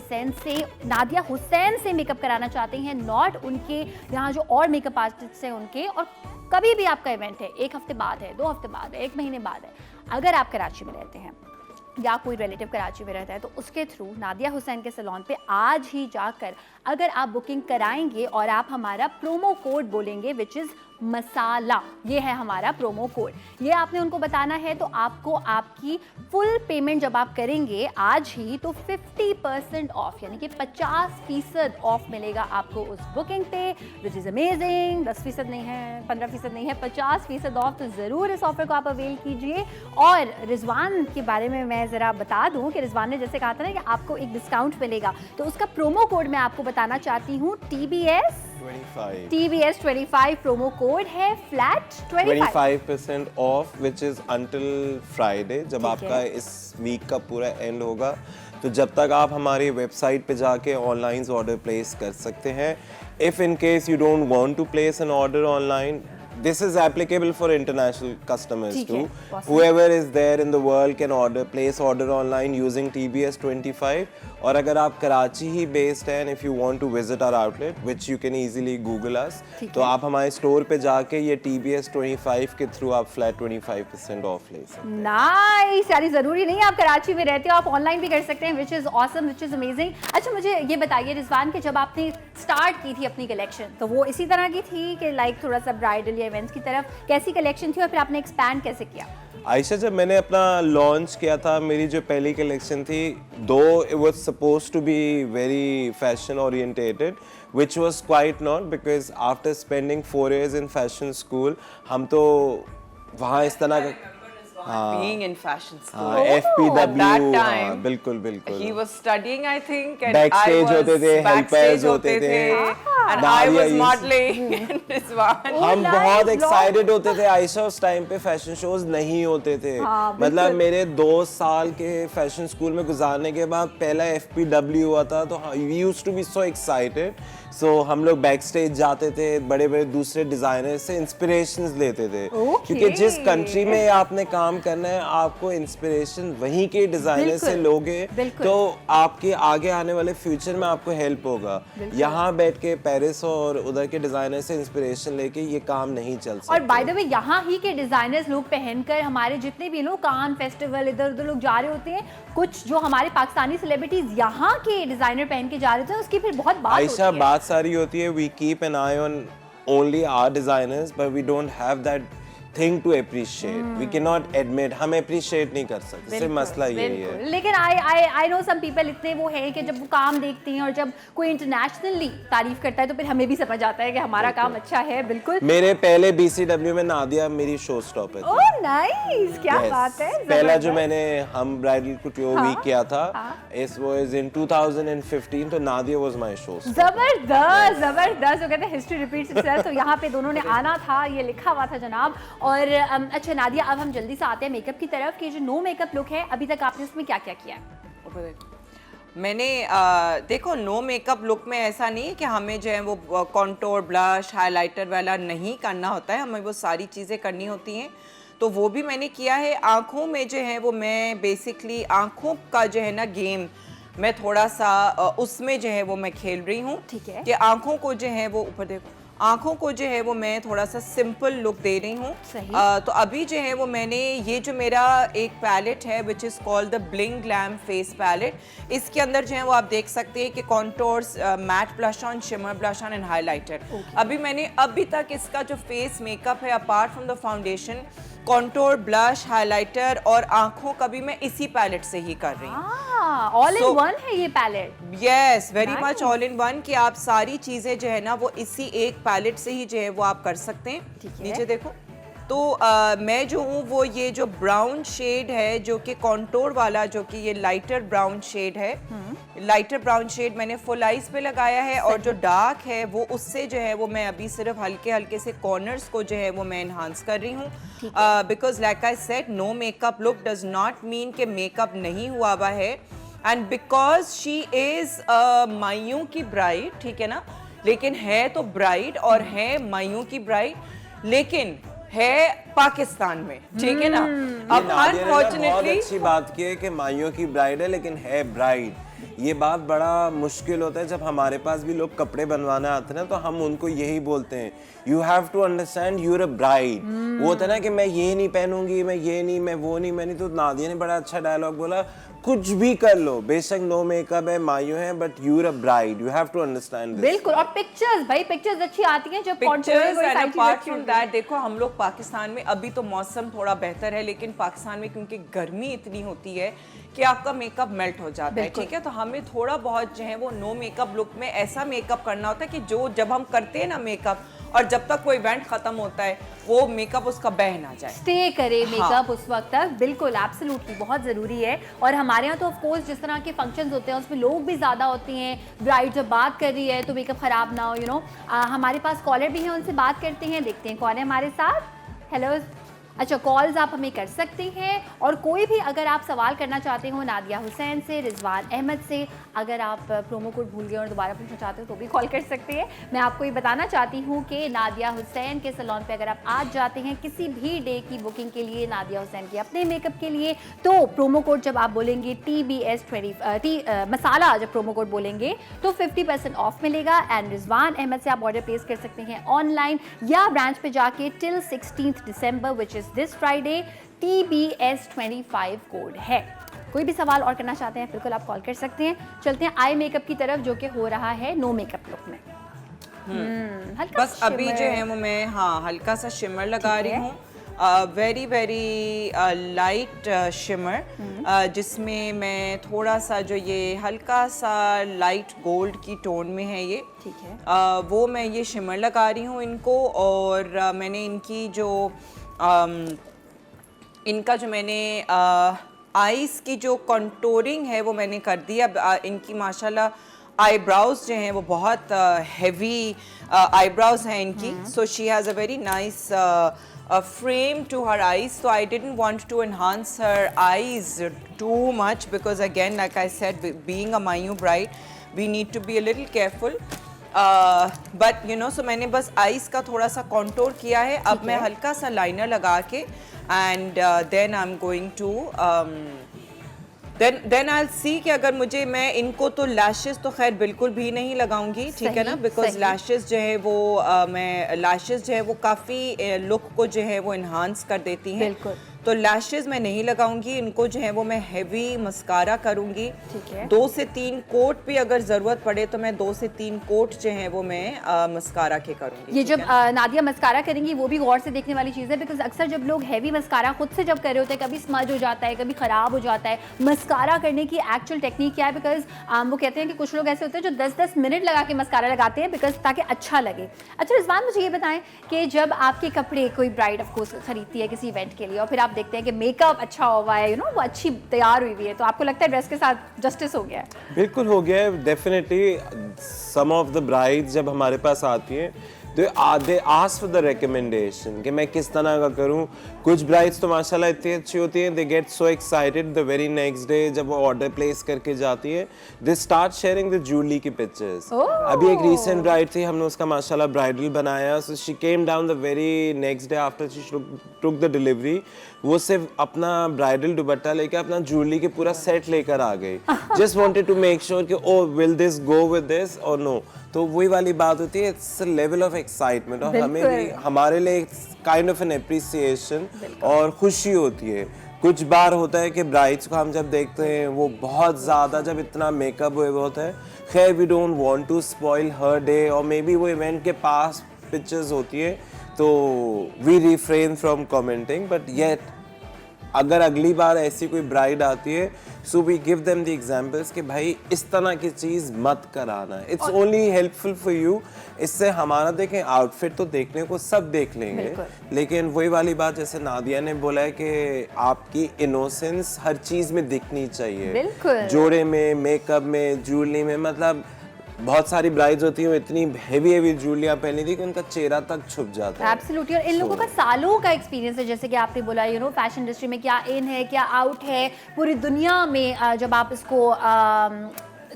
हुसैन से मेकअप कराना चाहते हैं, नॉट उनके यहाँ जो और मेकअप आर्टिस्ट हैं उनके, और कभी भी आपका इवेंट है, 1 हफ्ते बाद है, 2 हफ्ते बाद है, 1 महीने बाद है, अगर आप कराची में रहते हैं या कोई रिलेटिव कराची में रहता है, तो उसके थ्रू नादिया हुसैन के सैलून पे आज ही जाकर अगर आप बुकिंग कराएंगे और आप हमारा प्रोमो कोड बोलेंगे विच इज़ मसाला, ये है हमारा प्रोमो कोड, ये आपने उनको बताना है, तो आपको आपकी फुल पेमेंट जब आप करेंगे आज ही तो 50% ऑफ, यानी कि 50% ऑफ मिलेगा आपको उस बुकिंग पे, विच इज़ अमेजिंग। 10% नहीं है, 15% नहीं है, 50% ऑफ। तो ज़रूर इस ऑफर को आप अवेल कीजिए। और रिजवान के बारे में मैं ज़रा बता दूं कि रिजवान ने जैसे कहा था ना कि आपको एक डिस्काउंट मिलेगा, तो उसका प्रोमो कोड मैं आपको बताना चाहती हूँ, TBS 25 प्रोमो कोड है, flat 25% of which is until Friday, जब ठीक आपका है। इस वीक का पूरा एंड होगा, तो जब तक आप हमारी वेबसाइट पे जाके ऑनलाइन ऑर्डर प्लेस कर सकते हैं। If in case you don't want to place an order online, this is applicable for international customers ठीक too. है, possible. Whoever is there in the world can place order online using TBS 25. और अगर आप कराची ही based हैं, and if you want to visit our outlet, which you can easily Google us, ठीक तो है। आप हमारे स्टोर पे जाके ये TBS 25 के थ्रू आप फ्लैट 25% ऑफ ले सकते हैं। नाइस, यानी जरूरी नहीं है आप कराची में रहते हो, आप ऑनलाइन भी कर सकते हैं, which is awesome, which is amazing. अच्छा, मुझे ये बताइए रिजवान कि जब आपने स्टार्ट की थी अपनी कलेक्शन, तो वो इसी तरह की थी कि लाइक थोड़ा सा ब्राइडल या इवेंट्स की तरफ, कैसी कलेक्शन थी और फिर आपने एक्सपैंड कैसे किया? आयशा, जब मैंने अपना लॉन्च किया था, मेरी जो पहली कलेक्शन थी, though it was supposed to be very fashion orientated, which was quite not, because after spending 4 years in fashion school, हम तो वहाँ इस तरह का being in fashion school. FPW, At that time, बिल्कुल बिल्कुल he was studying, I think, and Backstage I was होते थे, backstage helpers होते होते थे, थे, and I Nadia was used- modeling and Rizwan. हम nice, बहुत vlog. एक्साइटेड होते थे आयशा। उस टाइम पे फैशन शोज नहीं होते थे। हाँ, मतलब बिल्कुल। मेरे 2 साल के फैशन स्कूल में गुजारने के बाद पहला FPW हुआ था, तो we used to be so excited. So हम लोग बैक स्टेज जाते थे, बड़े बड़े दूसरे डिजाइनर से इंस्पिरेशंस लेते थे, क्योंकि जिस कंट्री में आपने काम करना है आपको इंस्पिरेशन वहीं के डिजाइनर से बिल्कुल, लोगे बिल्कुल। तो आपके आगे आने वाले फ्यूचर में आपको हेल्प होगा। यहाँ बैठ के पेरिस और उधर के डिजाइनर से इंस्पिरेशन लेके ये काम नहीं चल सकता। और बाय द वे यहाँ ही के डिजाइनर्स लोग पहनकर हमारे जितने भी लोग कान फेस्टिवल इधर उधर लोग जा रहे होते हैं, कुछ जो हमारे पाकिस्तानी सेलिब्रिटीज यहाँ के डिजाइनर पहन के जा रहे होते हैं, उसकी फिर बहुत बात आयशा, होती है। बात सारी होती है, we keep an eye on only our designers but we don't have that thing to appreciate. We can not admit, हम अप्रिशिएट नहीं कर सकते, सिर्फ मसला यही है। बिल्कुल। लेकिन आई नो सम पीपल इतने वो है कि जब वो काम देखते हैं और जब कोई इंटरनेशनली तारीफ करता है तो फिर हमें भी समझ आता है कि हमारा काम अच्छा है। बिल्कुल। मेरे पहले BCW में नादिया मेरी शो स्टॉपर थी। ओह नाइस, क्या Yes. बात है। पहला जो जबरदस्त। मैंने हम ब्राइडल कुटियो हाँ, वीक किया था, हाँ। इस वाज इन 2015, तो नादिया वाज माय शो। जबरदस्त जबरदस्त। वो कहते हैं हिस्ट्री रिपीट्स इटसेल्फ। तो यहाँ पे दोनों ने आना था, ये लिखा हुआ था जनाब। और अच्छा नादिया, अब हम जल्दी से आते हैं मेकअप की तरफ कि जो नो मेकअप लुक है, अभी तक आपने उसमें क्या क्या किया है? मैंने देखो, नो मेकअप लुक में ऐसा नहीं है कि हमें जो है वो कॉन्टोर, ब्लश, हाइलाइटर वाला नहीं करना होता है, हमें वो सारी चीज़ें करनी होती हैं, तो वो भी मैंने किया है। आँखों में जो है वो मैं बेसिकली आँखों का जो है ना गेम मैं थोड़ा सा उसमें जो है वो मैं खेल रही हूँ। ठीक है। कि आँखों को जो है वो ऊपर देखो, आँखों को जो है वो मैं थोड़ा सा सिंपल लुक दे रही हूँ। सही। तो अभी जो है वो मैंने ये जो मेरा एक पैलेट है which is called the bling glam face palette, इसके अंदर जो है वो आप देख सकते हैं कि contours, mat blush on, shimmer blush on and highlighter. अभी मैंने अभी तक इसका जो फेस मेकअप है, apart from the foundation, contour, blush, highlighter और आँखों का भी मैं इसी पैलेट से ही कर रही हूँ। ऑल इन So- वन है ये palette. Yes, very Nice. Much all in one, कि आप सारी चीजें जो है ना वो इसी एक पैलेट से ही जो है वो आप कर सकते हैं। ठीक है। नीचे देखो, तो मैं जो हूँ वो ये जो ब्राउन शेड है, जो कि कॉन्टोर वाला, जो कि ये लाइटर ब्राउन शेड है, लाइटर ब्राउन शेड मैंने फुल आइज पे लगाया है, और जो डार्क है वो उससे जो है वो मैं अभी सिर्फ हल्के हल्के से कॉर्नर्स को जो है वो मैं एनहांस कर रही हूँ। Because like I said, no makeup look does not mean कि मेकअप नहीं हुआ हुआ है, एंड बिकॉज शी इज मायूं की ब्राइड, ठीक है ना, लेकिन है तो ब्राइड और है मायूं की ब्राइड, लेकिन है पाकिस्तान में, ठीक है ना। अब नादिया ने ना बहुत अनफॉर्चुनेटली अच्छी बात की है कि माइयों की ब्राइड है लेकिन है ब्राइड। ये बात बड़ा मुश्किल होता है जब हमारे पास भी लोग कपड़े बनवाने आते हैं ना, तो हम उनको यही बोलते हैं, you have to understand you are a bride. वो होता है ना कि मैं ये नहीं पहनूंगी, मैं ये नहीं, मैं वो नहीं, मैं नहीं। तो नादिया ने बड़ा अच्छा डायलॉग बोला, कुछ भी कर लो, बेशक नो मेकअप है, मायूं है, but you are a bride, you have to understand this. बिल्कुल। और पिक्चर्स, भाई पिक्चर्स अच्छी आती हैं जब pictures and apart from that, देखो हम लोग पाकिस्तान में, अभी तो मौसम थोड़ा बेहतर है, लेकिन पाकिस्तान में क्योंकि गर्मी इतनी होती है कि आपका मेकअप मेल्ट हो जाता है, ठीक है, तो हमें थोड़ा बहुत जो है वो नो मेकअप लुक में ऐसा मेकअप करना होता है कि जो जब हम करते हैं ना मेकअप, और जब तक कोई इवेंट खत्म होता है वो मेकअप उसका बह ना जाए, स्टे करे मेकअप उस वक्त तक। बिल्कुल, एब्सोल्युटली बहुत ज़रूरी है। और हमारे यहाँ तो ऑफ कोर्स जिस तरह के फंक्शंस होते हैं उसमें लोग भी ज़्यादा होते हैं, ब्राइड जब बात कर रही है तो मेकअप ख़राब ना हो, यू नो। हमारे पास कॉलर भी हैं, उनसे बात करते हैं, देखते हैं कौन है हमारे साथ। हेलो, अच्छा, कॉल्स आप हमें कर सकते हैं, और कोई भी अगर आप सवाल करना चाहते हो नादिया हुसैन से, रिजवान अहमद से, अगर आप प्रोमो कोड भूल गए और दोबारा पूछना चाहते हो तो भी कॉल कर सकते हैं। मैं आपको ये बताना चाहती हूँ कि नादिया हुसैन के सैलून पे अगर आप आज जाते हैं किसी भी डे की बुकिंग के लिए, नादिया हुसैन के अपने मेकअप के लिए, तो प्रोमो कोड जब आप बोलेंगे TBS20 मसाला, जब प्रोमो कोड बोलेंगे तो 50% ऑफ मिलेगा। एंड रिजवान अहमद से आप ऑर्डर प्लेस कर सकते हैं ऑनलाइन या ब्रांच पे जाके till 16 December which is this Friday. TBS25 code है। कोई भी सवाल और करना चाहते हैं बिल्कुल आप कॉल कर सकते हैं। चलते हैं आई मेकअप की तरफ, जो कि हो रहा है नो मेकअप लुक में। हल्का बस अभी जो shimmer। है वो मैं हल्का सा शिमर लगा ठीक रही है। हूँ, वेरी वेरी लाइट शिमर, जिसमें मैं थोड़ा सा जो ये हल्का सा लाइट गोल्ड की टोन में है ये, ठीक है। वो मैं ये शिमर लगा रही हूँ इनको, और मैंने इनकी जो इनका जो मैंने आईज की जो कंटूरिंग है वो मैंने कर दी। अब इनकी माशाल्लाह आईब्राउज जो हैं वो बहुत हेवी आईब्राउज हैं इनकी। So she has a very nice frame to her eyes, so I didn't want to enhance her eyes too much because again, like I said, being a Mayu bride, we need to be a little careful. But you know, so मैंने बस eyes का थोड़ा सा contour किया है। अब मैं हल्का सा liner लगा के and then I'm going to then I'll see कि अगर मुझे मैं इनको तो लैशेस तो खैर बिल्कुल भी नहीं लगाऊंगी, ठीक है ना, बिकॉज लैशेस जो है वो मैं लैशेस जो है वो काफ़ी लुक को जो है वो इन्हांस कर देती हैं। तो लैशेस मैं नहीं लगाऊंगी, इनको जो है वो मैं हेवी मस्कारा करूंगी। 2 से 3 कोट भी अगर ज़रूरत पड़े तो मैं 2 से 3 कोट जो है वो मैं मस्कारा के करूंगी। ये जब नादिया मस्कारा करेंगी वो भी गौर से देखने वाली चीज़ है, बिकॉज अक्सर जब लोग हैवी मस्कारा खुद से जब कर रहे होते हैं, कभी स्मज हो जाता है, कभी ख़राब हो जाता है। मस्कारा करने की एक्चुअल टेक्निक क्या है? बिकॉज वो कहते हैं कि कुछ लोग ऐसे होते हैं जो 10-10 मिनट लगा के मस्कारा लगाते हैं बिकॉज ताकि अच्छा लगे। अच्छा रिजवान, मुझे ये बताएं कि जब आपके कपड़े कोई ब्राइड ऑफ कोर्स खरीदती है किसी इवेंट के लिए और फिर आप देखते हैं कि मेकअप अच्छा हुआ है, वो अच्छी तैयार हुई है, तो आपको लगता है ड्रेस के साथ जस्टिस हो गया है? बिल्कुल हो गया है, definitely. Some of the brides जब हमारे पास आती हैं they ask for the recommendation कि मैं किस तरह का करूं। कुछ ब्राइड्स तो माशाल्लाह इतनी अच्छी होती हैं, they get so excited the very next day जब वो ऑर्डर प्लेस करके जाती है, they start sharing the jewellery की पिक्चर्स। अभी एक रीसेंट ब्राइड थी, हमने उसका माशाल्लाह ब्राइडल बनाया, so she came down the very next day after she took the delivery. वो सिर्फ अपना ब्राइडल दुपट्टा लेकर अपना ज्वेलरी के पूरा सेट लेकर आ गई, just wanted to make sure कि oh will this go with this और नो। तो वही वाली बात होती है, it's a level of excitement और हमें भी हमारे लिए काइंड ऑफ एन एप्रिसिएशन और खुशी होती है। कुछ बार होता है कि ब्राइड्स को हम जब देखते हैं वो बहुत ज़्यादा जब इतना मेकअप हुए होता है, खैर we don't want to spoil her day, और मे बी वो इवेंट के पास पिक्चर्स होती है तो we refrain from commenting, but yet अगर अगली बार ऐसी कोई ब्राइड आती है so we give them the examples कि भाई इस तरह की चीज़ मत कराना, it's only helpful for you. इससे हमारा देखें आउटफिट तो देखने को सब देख लेंगे, लेकिन वही वाली बात जैसे नादिया ने बोला है कि आपकी इनोसेंस हर चीज़ में दिखनी चाहिए, जोड़े में, मेकअप में, ज्वेलरी में। मतलब बहुत सारी ब्राइड्स होती हैं वो इतनी हेवी ज्वेलरियां पहनी थी कि उनका चेहरा तक छुप जाता है। एब्सोल्युटली। और इन लोगों का सालों का एक्सपीरियंस है, जैसे कि आपने बोला फैशन इंडस्ट्री में क्या इन है क्या आउट है, पूरी दुनिया में जब आप इसको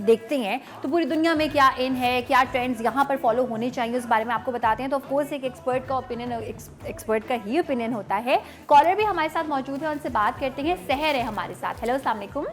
देखते हैं तो पूरी दुनिया में क्या इन है, क्या ट्रेंड्स यहाँ पर फॉलो होने चाहिए, उस बारे में आपको बताते हैं। तो ऑफ कोर्स एक एक्सपर्ट का ओपिनियन एक्सपर्ट का ही ओपिनियन होता है। कॉलर भी हमारे साथ मौजूद है, उनसे बात करते हैं। सहर है हमारे साथ। हेलो, अस्सलाम वालेकुम।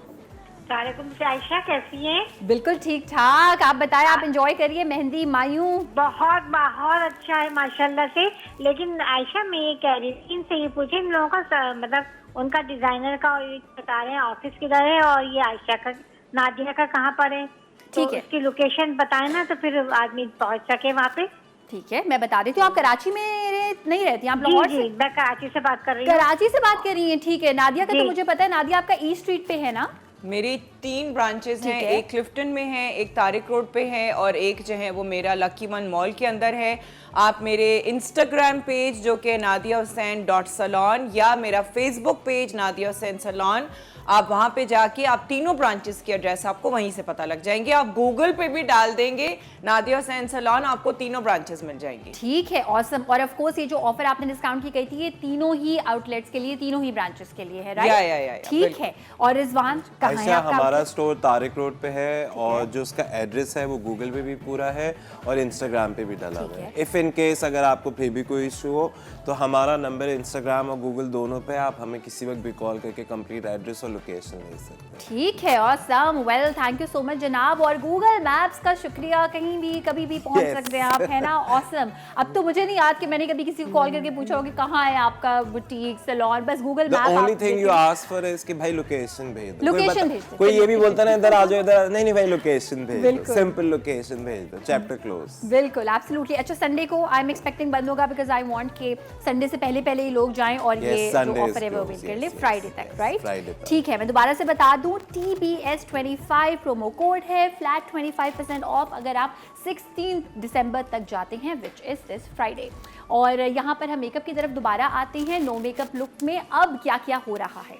वालेकुम से आयशा, कैसी हैं? बिल्कुल ठीक ठाक, आप बताएं, आप एंजॉय करिए मेहंदी मायू? बहुत बहुत अच्छा है माशाल्लाह से। लेकिन आयशा मैं ये कह रही थी, इनसे ये पूछे इन लोगों का मतलब उनका डिजाइनर का बता रहे हैं ऑफिस किधर है और ये आयशा का नादिया का कहाँ पर है, ठीक है, इसकी लोकेशन बताए ना तो फिर आदमी पहुँच सके वहाँ पे। ठीक है, मैं बता देती हूँ। आप कराची में नहीं रहती, आप लाहौर से? मैं कराची से बात कर रही हूँ। कराची से बात कर रही हैं, ठीक है। नादिया का तो मुझे पता है, नादिया आपका ईस्ट स्ट्रीट पे है ना? मेरी 3 ब्रांचेस हैं, एक क्लिफ्टन में है, एक तारिक रोड पे है और एक जो है वो मेरा लकी वन मॉल के अंदर है। आप मेरे इंस्टाग्राम पेज जो कि nadiahussain.salon या मेरा Facebook page Nadia Hussain salon, आप वहाँ पे जाके आप तीनों ब्रांचेस की एड्रेस आपको वहीं से पता लग जाएंगे। आप गूगल पे भी डाल देंगे नादिया हुसैन सैलून, आपको तीनों ब्रांचेस मिल जाएंगी। ठीक है, ऑसम। और ऑफ कोर्स ये जो ऑफर आपने डिस्काउंट की कही थी ये तीनों ही आउटलेट्स के लिए, तीनों ही ब्रांचेस के लिए है, राइट? या ठीक है। और रिजवान कहाँ है आपका? हमारा स्टोर तारिक रोड पे है और जो उसका एड्रेस है वो गूगल पे भी पूरा है और इंस्टाग्राम पे भी डाला हुआ है। इफ इन केस अगर आपको फिर भी कोई इशू हो तो हमारा नंबर इंस्टाग्राम और गूगल दोनों पे, आप हमें किसी वक्त भी कॉल करके कंप्लीट एड्रेस और लोकेशन ले सकते हैं। ठीक है, awesome. Well, thank you so much जनाब। और गूगल मैप्स का शुक्रिया, कहीं भी कभी भी पहुंच सकते हैं आप, है ना? ऑसम। अब तो मुझे नहीं याद कि मैंने कभी किसी को कॉल करके पूछा हो कि कहाँ है आपका बुटीक सैलून, बस Google map. Only thing you ask for is कि भाई लोकेशन भेज दो। लोकेशन भेज दो। कोई ये भी बोलता ना इधर आ जाओ, इधर नहीं भाई लोकेशन भेज दो, सिंपल लोकेशन भेज दो, चैप्टर क्लोज। बिल्कुल, एब्सोल्युटली। अच्छा, संडे को आई एम एक्सपेक्टिंग बंद होगा बिकॉज़ आई वांट के संडे से पहले ही लोग जाएं और ये जो ऑफर है वो विन कर ले फ्राइडे तक, राइट? ठीक है, मैं दोबारा से बता दूं, TBS 25 प्रोमो कोड है, फ्लैट 25% ऑफ अगर आप 16 दिसंबर तक जाते हैं, विच इज दिस फ्राइडे। और यहाँ पर हम मेकअप की तरफ दोबारा आते हैं। नो मेकअप लुक में अब क्या क्या हो रहा है।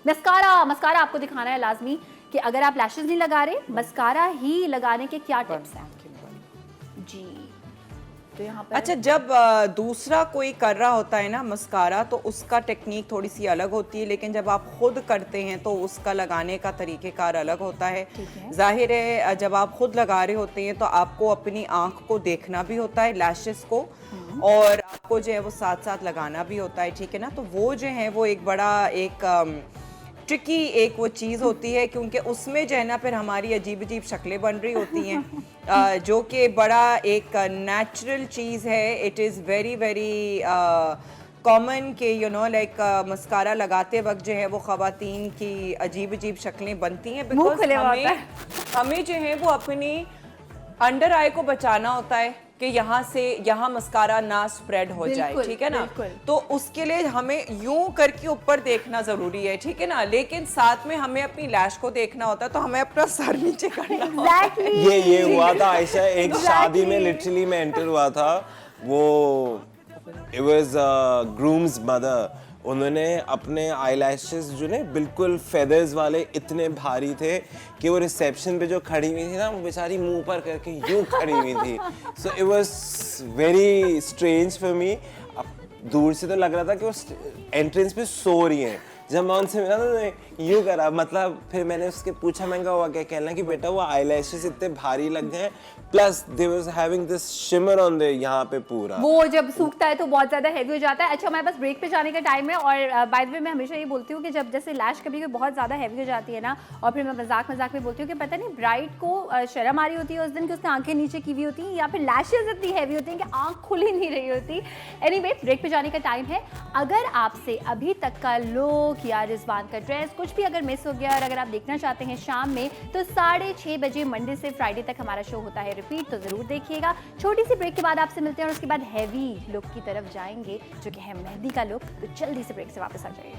मस्कारा आपको दिखाना है लाजमी कि अगर आप लैशेस नहीं लगा रहे, मस्कारा ही लगाने के क्या टिप्स हैं जी। तो यहाँ पर अच्छा, जब दूसरा कोई कर रहा होता है ना मस्कारा, तो उसका टेक्निक थोड़ी सी अलग होती है, लेकिन जब आप खुद करते हैं तो उसका लगाने का तरीक़ेकार अलग होता है। जाहिर है जब आप खुद लगा रहे होते हैं तो आपको अपनी आंख को देखना भी होता है, लैशेस को, और आपको जो है वो साथ साथ लगाना भी होता है, ठीक है ना। तो वो जो है वो एक बड़ा एक ट्रिकी एक वो चीज़ होती है, क्योंकि उसमें जो है ना फिर हमारी अजीब अजीब शक्लें बन रही होती हैं, जो कि बड़ा एक नेचुरल चीज़ है। It is very very common के लाइक मस्कारा लगाते वक्त जो है वो ख़वातीन की अजीब अजीब शक्लें बनती हैं, बिकॉज हमें जो है वो अपनी अंडर आई को बचाना होता है कि यहाँ मस्कारा ना स्प्रेड हो जाए, ठीक है ना। तो उसके लिए हमें यूं करके ऊपर देखना जरूरी है, ठीक है ना, लेकिन साथ में हमें अपनी लैश को देखना होता है, तो हमें अपना सर नीचे करना होता है। ये हुआ था आयशा, एक शादी में लिटरली मैं एंटर हुआ था, वो इट वाज ग्रूम्स मदर, उन्होंने अपने आईलैशेस जो ने बिल्कुल फेदर्स वाले इतने भारी थे कि वो रिसेप्शन पे जो खड़ी हुई थी ना, वो बेचारी मुंह पर करके यूं खड़ी हुई थी। So it was very strange for me. दूर से तो लग रहा था कि वो एंट्रेंस पे सो रही हैं। जब मैं उनसे मिला तो यूँ करा, मतलब फिर मैंने उसके पूछा महंगा हुआ क्या, कहना कि बेटा वो आईलैशेस इतने भारी लग गए, plus they was having this shimmer on the यहाँ पे पूरा, वो जब सूखता है तो बहुत ज्यादा हैवी हो जाता है। अच्छा, हमारे पास ब्रेक पे जाने का टाइम है, और बाय द वे मैं हमेशा ये बोलती हूँ कि जब जैसे लैश कभी बहुत ज्यादा हैवी हो जाती है ना, और फिर मैं मजाक में बोलती हूँ कि पता नहीं ब्राइड को शर्म आ रही होती है उस दिन कि उसने आंखें नीचे की हुई होती हैं, या फिर लैशेज इतनी हैवी होती हैं कि आंख खुल ही नहीं रही होती। एनीवे, ब्रेक पे जाने का टाइम है। अगर आपसे अभी तक का लुक या रिजवान का ड्रेस कुछ भी अगर मिस हो गया, और अगर आप देखना चाहते हैं शाम में, तो 6:30 बजे मंडे से फ्राइडे तक हमारा शो होता है रिपीट, तो जरूर देखिएगा। छोटी सी ब्रेक के बाद आपसे मिलते हैं, और उसके बाद हैवी लुक की तरफ जाएंगे जो कि है मेहंदी का लुक। तो जल्दी से ब्रेक से वापस आ जाइए।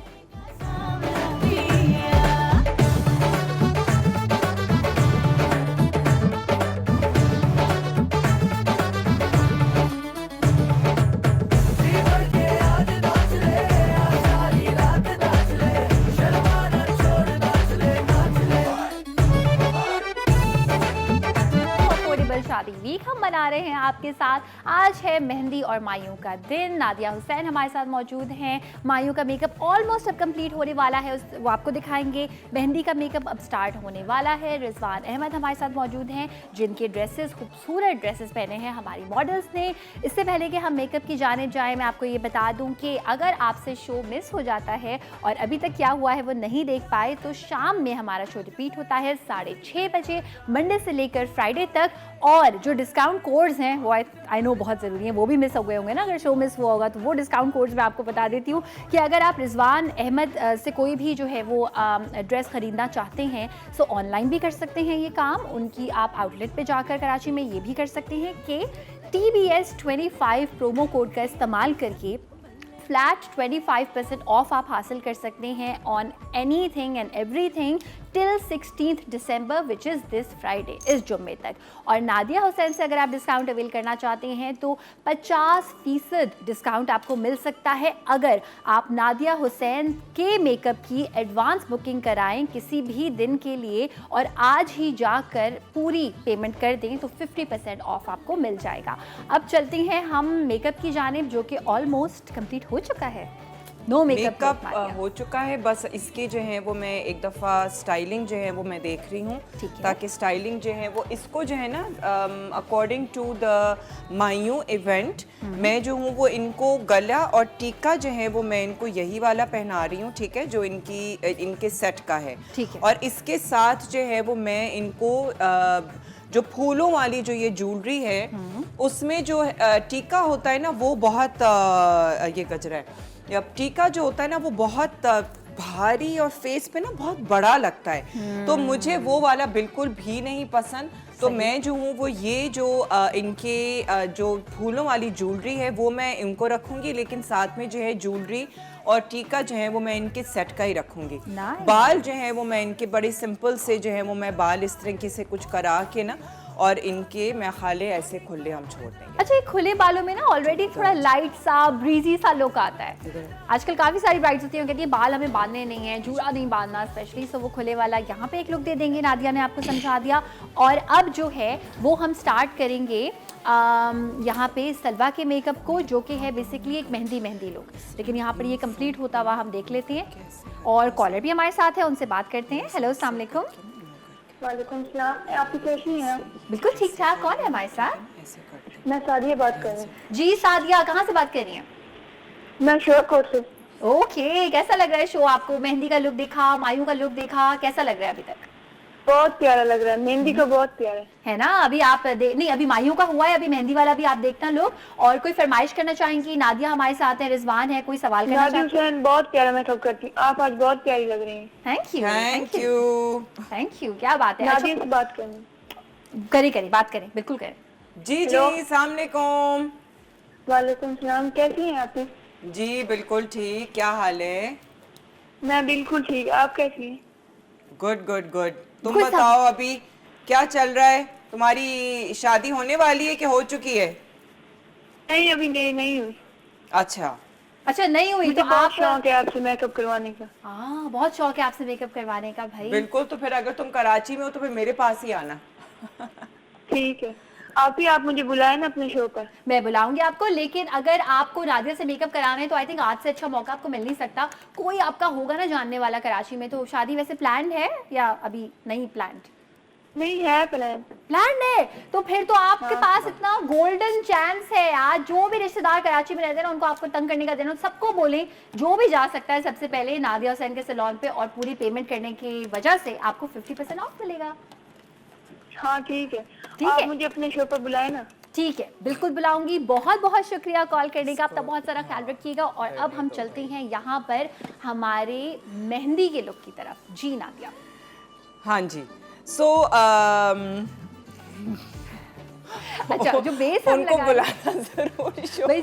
शादी वीक हम मना रहे हैं आपके साथ। आज है मेहंदी और मायूं का दिन। नादिया हुसैन हमारे साथ मौजूद हैं। मायूं का मेकअप ऑलमोस्ट अब कंप्लीट होने वाला है, वो आपको दिखाएंगे। मेहंदी का मेकअप अब स्टार्ट होने वाला है। रिजवान अहमद हमारे साथ मौजूद हैं, जिनके ड्रेसेस खूबसूरत ड्रेसेस पहने हैं हमारी मॉडल्स ने। इससे पहले कि हम मेकअप की जाने जाएँ, मैं आपको ये बता दूँ कि अगर आपसे शो मिस हो जाता है और अभी तक क्या हुआ है वो नहीं देख पाए, तो शाम में हमारा शो रिपीट होता है 6:30 बजे मंडे से लेकर फ्राइडे तक। और जो डिस्काउंट कोड्स हैं वो आई नो बहुत ज़रूरी हैं, वो भी मिस हो गए होंगे ना अगर शो मिस हुआ होगा, तो वो डिस्काउंट कोड्स मैं आपको बता देती हूँ कि अगर आप रिजवान अहमद से कोई भी जो है वो ड्रेस ख़रीदना चाहते हैं, सो ऑनलाइन भी कर सकते हैं ये काम। उनकी आप आउटलेट पे जाकर कराची में ये भी कर सकते हैं कि TBS 25 प्रोमो कोड का इस्तेमाल करके फ्लैट 25% ऑफ आप हासिल कर सकते हैं on anything and everything till 16 December which is this Friday, इस जुम्मे तक। और नादिया हुसैन से अगर आप डिस्काउंट अवेल करना चाहते हैं तो 50% डिस्काउंट आपको मिल सकता है अगर आप नादिया हुसैन के मेकअप की एडवांस बुकिंग कराएं किसी भी दिन के लिए, और आज ही जाकर पूरी पेमेंट कर दें तो 50% ऑफ आपको मिल जाएगा। अब चलते हैं हम मेकअप की जानिब, जो कि ऑलमोस्ट कंप्लीट हो चुका है। नो मेकअप हो चुका है, बस इसकी जो है वो मैं एक दफ़ा स्टाइलिंग जो है वो मैं देख रही हूँ, ताकि स्टाइलिंग जो है वो इसको जो है ना अकॉर्डिंग टू द मायूं इवेंट, मैं जो हूँ वो इनको गला और टीका जो है वो मैं इनको यही वाला पहना रही हूँ, ठीक है, जो इनके सेट का है। और इसके साथ जो है वो मैं इनको जो फूलों वाली जो ये ज्वेलरी है उसमें जो टीका होता है ना वो बहुत ये गजरा है, अब टीका जो होता है ना वो बहुत भारी और फेस पे ना बहुत बड़ा लगता है, तो मुझे वो वाला बिल्कुल भी नहीं पसंद। तो मैं जो हूँ वो ये जो इनके जो फूलों वाली ज्वेलरी है वो मैं इनको रखूँगी, लेकिन साथ में जो है ज्वेलरी और टीका जो है वो मैं इनके सेट का ही रखूँगी। बाल जो है वो मैं इनके बड़े सिंपल से जो है वो मैं बाल इस तरीके से कुछ करा के ना और इनके मैं खाले ऐसे खुले हम छोड़ देंगे। अच्छा, ये खुले बालों में ना ऑलरेडी थोड़ा लाइट सा ब्रीजी सा लुक आता है। आजकल काफी सारी ब्राइड्स होती हैं, कहती है बाल हमें बांधने नहीं है, जूड़ा नहीं बांधना स्पेशली, सो वो खुले वाला यहाँ पे एक लुक दे देंगे। नादिया ने आपको समझा दिया। और अब जो है वो हम स्टार्ट करेंगे यहाँ पे सलवा के मेकअप को, जो कि है बेसिकली एक मेहंदी लुक, लेकिन यहाँ पर ये कंप्लीट होता हुआ हम देख लेते हैं। और कॉलर भी हमारे साथ है, उनसे बात करते हैं। हेलो, अस्सलाम वालेकुम। वालेकुम सलाम। आप कैसी हैं? बिल्कुल ठीक ठाक। कौन है हमारे साथ? मैं सादिया बात कर रही हूँ। जी सादिया, कहाँ से बात कर रही हैं? मैं शोरकोट से। ओके, कैसा लग रहा है शो आपको? मेहंदी का लुक देखा, मायूं का लुक देखा, कैसा लग रहा है अभी तक? बहुत प्यारा लग रहा है, मेहंदी का बहुत प्यारा है ना। अभी आप नहीं, अभी मायूं का हुआ है, अभी मेहंदी वाला भी आप देखना लुक। और कोई फरमाइश करना चाहेंगी? नादिया हमारे साथ है, रिजवान है, कोई सवाल करना नादिया चाहेंगी? हुसैन बहुत प्यारा मेकअप करती हैं। आप आज बहुत प्यारी लग रही हैं। Thank you, thank you. Thank you. क्या बात है। नादिया से बात करनी। करें बात करें, बिल्कुल करें। जी जी, अस्सलाम वालेकुम। वालेकुम सलाम। कैसी हैं आप? जी बिल्कुल ठीक, क्या हाल है? मैं बिल्कुल ठीक। आप कैसी हैं? Good good good. तुम कोई सब- बताओ अभी क्या चल रहा है? तुम्हारी शादी होने वाली है कि हो चुकी है? नहीं, अभी नहीं हुई। अच्छा अच्छा, नहीं हुई मुझे तो बहुत आप? शौक है आपसे मेकअप करवाने का। हाँ, बहुत शौक है आपसे मेकअप करवाने का भाई। बिल्कुल, तो फिर अगर तुम कराची में हो तो फिर मेरे पास ही आना। ठीक है, आप मुझे बुलाए ना अपने शो पर। मैं बुलाऊंगी आपको, लेकिन अगर आपको नादिया से मेकअप कराना है तो आई थिंक आज से अच्छा मौका आपको मिल नहीं सकता। कोई आपका होगा ना जानने वाला कराची में। तो शादी वैसे प्लान है या अभी नहीं प्लान? नहीं है प्लान। प्लान है तो फिर तो आपके पास इतना गोल्डन चांस है। आज जो भी रिश्तेदार कराची में रहते हैं ना, उनको आपको तंग करने का देना, सबको बोलें जो भी जा सकता है सबसे पहले नादिया हुसैन के सैलून पे, और पूरी पेमेंट करने की वजह से आपको 50% ऑफ मिलेगा। हाँ ठीक है, ठीक आप है। मुझे अपने शो पर बुलाए ना। ठीक है, बिल्कुल बुलाऊंगी। बहुत बहुत शुक्रिया कॉल करने का, आपका बहुत सारा ख्याल रखिएगा। और अब हम चलते हैं यहाँ पर हमारे मेहंदी के लुक की तरफ। जी नादिया। हाँ जी, सो अच्छा, जो बेस हम उनको लगा बुलाना जरूर शो। भाई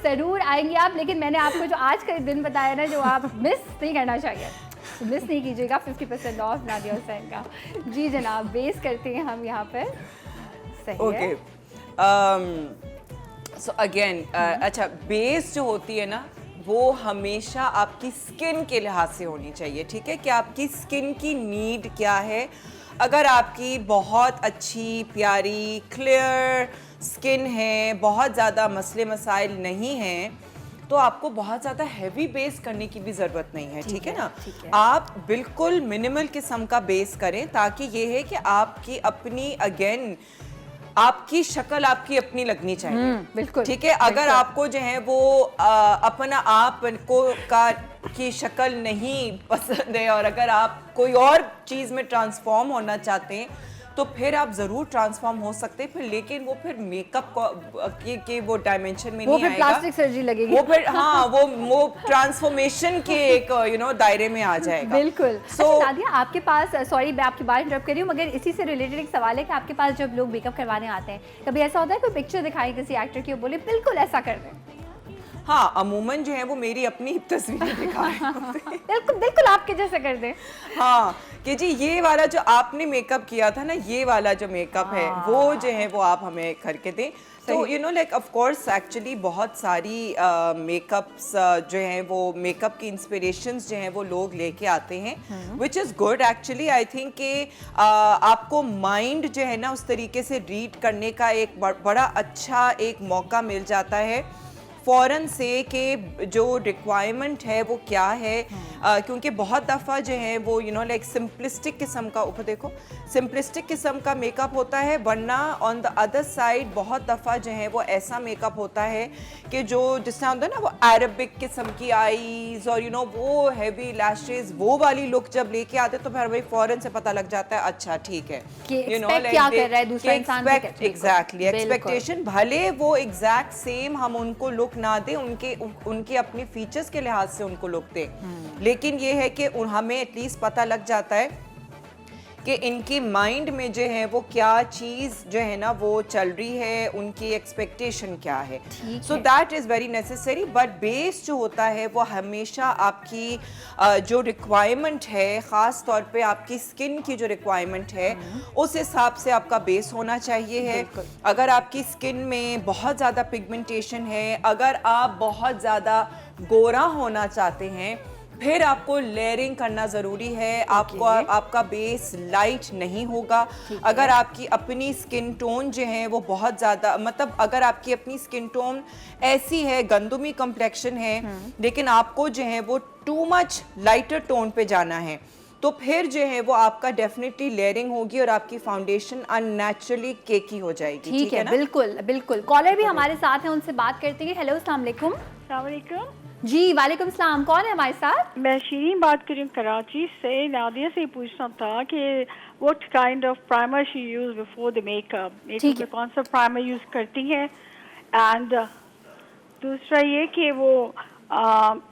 जरूर आएंगे आप, लेकिन मैंने आपको जो आज का दिन बताया ना, जो आप मिस नहीं करना चाहिए, मिस नहीं कीजिएगा। 50% ऑफ नादिया हुसैन का। जी जनाब, बेस करते हैं हम यहाँ पर। सही ओके, है। सो अगेन अच्छा, बेस जो होती है ना वो हमेशा आपकी स्किन के लिहाज से होनी चाहिए। ठीक है, कि आपकी स्किन की नीड क्या है। अगर आपकी बहुत अच्छी प्यारी क्लियर स्किन है, बहुत ज़्यादा मसले मसाइल नहीं हैं, तो आपको बहुत ज़्यादा हैवी बेस करने की भी ज़रूरत नहीं है। ठीक है ना, ठीक है। आप बिल्कुल मिनिमल किस्म का बेस करें, ताकि ये है कि आपकी अपनी अगेन आपकी शक्ल आपकी अपनी लगनी चाहिए। बिल्कुल। ठीक है, अगर बिल्कुल। आपको जो है वो अपना आप को का की शक्ल नहीं पसंद है, और अगर आप कोई और चीज़ में ट्रांसफॉर्म होना चाहते हैं, तो फिर आप ज़रूर ट्रांसफॉर्म हो सकते हैं फिर, लेकिन वो फिर मेकअप के वो डायमेंशन में वो नहीं फिर आएगा। प्लास्टिक सर्जरी लगेगी। वो फिर हाँ, वो ट्रांसफॉर्मेशन के एक दायरे में आ जाएगा। बिल्कुल। So- अच्छा नादिया, आपके पास, सॉरी मैं आपकी बात इंटरप्ट कर रही हूँ, मगर इसी से रिलेटेड एक सवाल है कि आपके पास जब लोग मेकअप करवाने आते हैं, कभी ऐसा होता है कोई पिक्चर दिखाई किसी एक्टर की और बोले बिल्कुल ऐसा कर दें? हाँ, अमूमन जो है वो मेरी अपनी तस्वीरें दिखाए होते हैं। बिल्कुल आपके जैसा कर दें। हाँ, कि जी ये वाला जो आपने मेकअप किया था ना, ये वाला जो मेकअप है वो जो है वो आप हमें करके दें। तो लाइक ऑफ कोर्स एक्चुअली बहुत सारी मेकअप्स जो हैं वो मेकअप की इंस्पिरेशंस जो हैं वो लोग लेके आते हैं, which is good actually. I think कि आपको माइंड जो है ना उस तरीके से रीड करने का एक बड़ा अच्छा एक मौका मिल जाता है फ़ौरन से, कि जो रिक्वायरमेंट है वो क्या है। क्योंकि बहुत दफ़ा जो है वो लाइक सिंपलिस्टिक किस्म का, ऊपर देखो, सिंपलिस्टिक किस्म का मेकअप होता है, वरना ऑन द अदर साइड बहुत दफ़ा जो है वो ऐसा मेकअप होता है कि जो जिस तरह होता है ना वो अरबिक किस्म की आईज़ और वो हैवी लैशेज़, वो वाली लुक जब लेके आते तो फिर भाई फ़ौरन से पता लग जाता है अच्छा ठीक है कि expect क्या कर रहा है दूसरा इंसान भी कर- एग्जैक्टली बिल्कुल। एक्सपेक्टेशन, भले वो एग्जैक्ट सेम हम उनको लुक ना दें, उनके अपने फीचर्स के लिहाज से उनको लुक दें, लेकिन ये है कि हमें एटलीस्ट पता लग जाता है कि इनके माइंड में जो है वो क्या चीज़ जो है ना वो चल रही है, उनकी एक्सपेक्टेशन क्या है। So that is very necessary. But base जो होता है वो हमेशा आपकी जो रिक्वायरमेंट है, ख़ास तौर पे आपकी स्किन की जो रिक्वायरमेंट है उस हिसाब से आपका बेस होना चाहिए है। अगर आपकी स्किन में बहुत ज़्यादा पिगमेंटेशन है, अगर आप बहुत ज़्यादा गोरा होना चाहते हैं, फिर आपको लेयरिंग करना ज़रूरी है। आपको आपका बेस लाइट नहीं होगा। अगर आपकी अपनी स्किन टोन जो है वो बहुत ज़्यादा, मतलब अगर आपकी अपनी स्किन टोन ऐसी है, गंदुमी कम्प्लेक्शन है, लेकिन आपको जो है वो टू मच लाइटर टोन पे जाना है, तो फिर जो है वो आपका डेफिनेटली लेयरिंग होगी और आपकी फाउंडेशन अननेचुरली केकी हो जाएगी। ठीक है, बिल्कुल बिल्कुल। कॉलर भी हमारे साथ हैं, उनसे बात करते हैं। हेलो, अस्सलाम वालेकुम। अस्सलाम वालेकुम। जी वालेकुम सलाम। कौन है हमारे साथ? मैं शीरीन बात कर रही हूँ कराची से। नादिया से पूछना था कि what kind of primer she use before the makeup, makeup में कौन सा प्राइमर यूज करती है, एंड दूसरा ये कि वो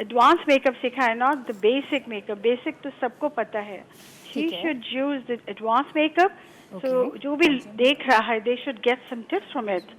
एडवांस मेकअप सिखाए, not the basic makeup. Basic तो सबको पता है। She should use the advance makeup, so जो भी देख रहा है they should get some tips from it.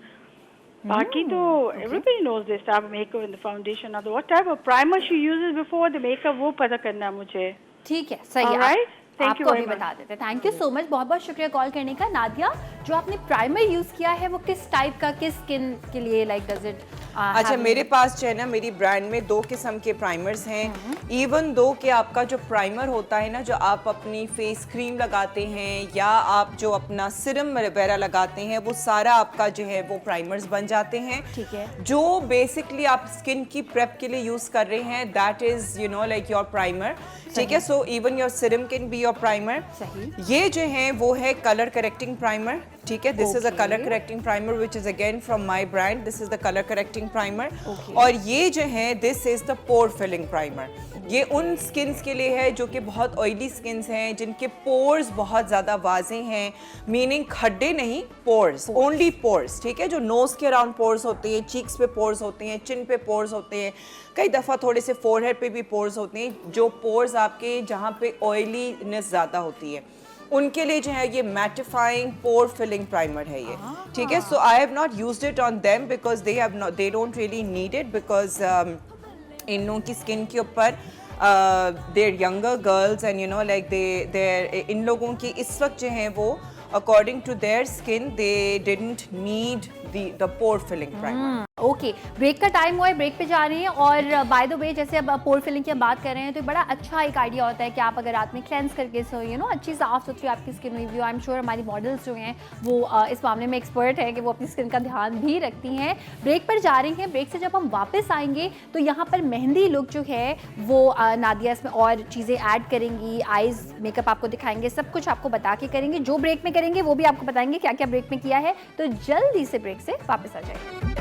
बाकी तो everybody knows this type of makeup and the foundation, or what type of primer she uses before the makeup, वो पता करना है मुझे। ठीक है, सही है। Alright, thank you आपको very भी much. बता देते हैं। थैंक यू सो मच, बहुत बहुत शुक्रिया कॉल करने का। नादिया, जो आपने प्राइमर यूज किया है वो किस टाइप का, किस स्किन के लिए, लाइक डज इट? अच्छा, मेरे पास जो है ना, मेरी ब्रांड में 2 किस्म के प्राइमर्स हैं। इवन दो कि आपका जो प्राइमर होता है ना, जो आप अपनी फेस क्रीम लगाते हैं या आप जो अपना सिरम वगैरह लगाते हैं, वो सारा आपका जो है वो प्राइमर्स बन जाते हैं। ठीक है। जो बेसिकली आप स्किन की प्रेप के लिए यूज कर रहे हैं, that is you know like your primer. ठीक है, so even your Siram can be your primer. सही। ये जो है वो है कलर करेक्टिंग प्राइमर। ठीक है, this is a colour correcting primer which is again from my brand. This is the colour correcting primer. और ये जो है this is the pore filling primer. ये उन स्किन्स के लिए है जो कि बहुत ऑयली स्किन्स हैं, जिनके पोर्स बहुत ज़्यादा वाजे हैं, मीनिंग खड्डे नहीं, पोर्स, ओनली पोर्स। ठीक है, जो नोज़ के अराउंड पोर्स होते हैं, चीक्स पे पोर्स होते हैं, चिन पे पोर्स होते हैं, कई दफ़ा थोड़े से फोरहेड पे भी पोर्स होते हैं, जो पोर्स आपके जहाँ पे ऑयलीनेस ज़्यादा होती है, उनके लिए जो है ये मैटिफाइंग पोर फिलिंग प्राइमर है ये। ठीक है, so I have not used it on them because they don't really need it, because इन लोगों की स्किन के ऊपर their younger girls and you know like their इन लोगों की इस वक्त जो है वो according to their skin they didn't need the pore filling primer. Okay, break का टाइम हुआ है, ब्रेक पे जा रही हैं। और बाय द वे, जैसे अब पोर फिलिंग की हम बात कर रहे हैं, तो बड़ा अच्छा एक आइडिया होता है कि आप अगर रात में क्लेंस करके सोइए ना, अच्छी साफ सुथरी आपकी स्किन हुई व्यू। आई एम श्योर हमारी मॉडल्स जो हैं वो इस मामले में एक्सपर्ट है कि वो अपनी स्किन का ध्यान भी रखती हैं। ब्रेक पर जा रही हैं। ब्रेक से जब हम वापस आएंगे तो यहाँ पर मेहंदी लुक जो है वो नादिया इसमें और चीज़ें ऐड करेंगी, आइज़ मेकअप आपको दिखाएंगे, सब कुछ आपको बता के करेंगे। जो ब्रेक में करेंगे वो भी आपको बताएंगे क्या क्या ब्रेक में किया है। तो जल्दी से ब्रेक से वापस आ जाएंगे।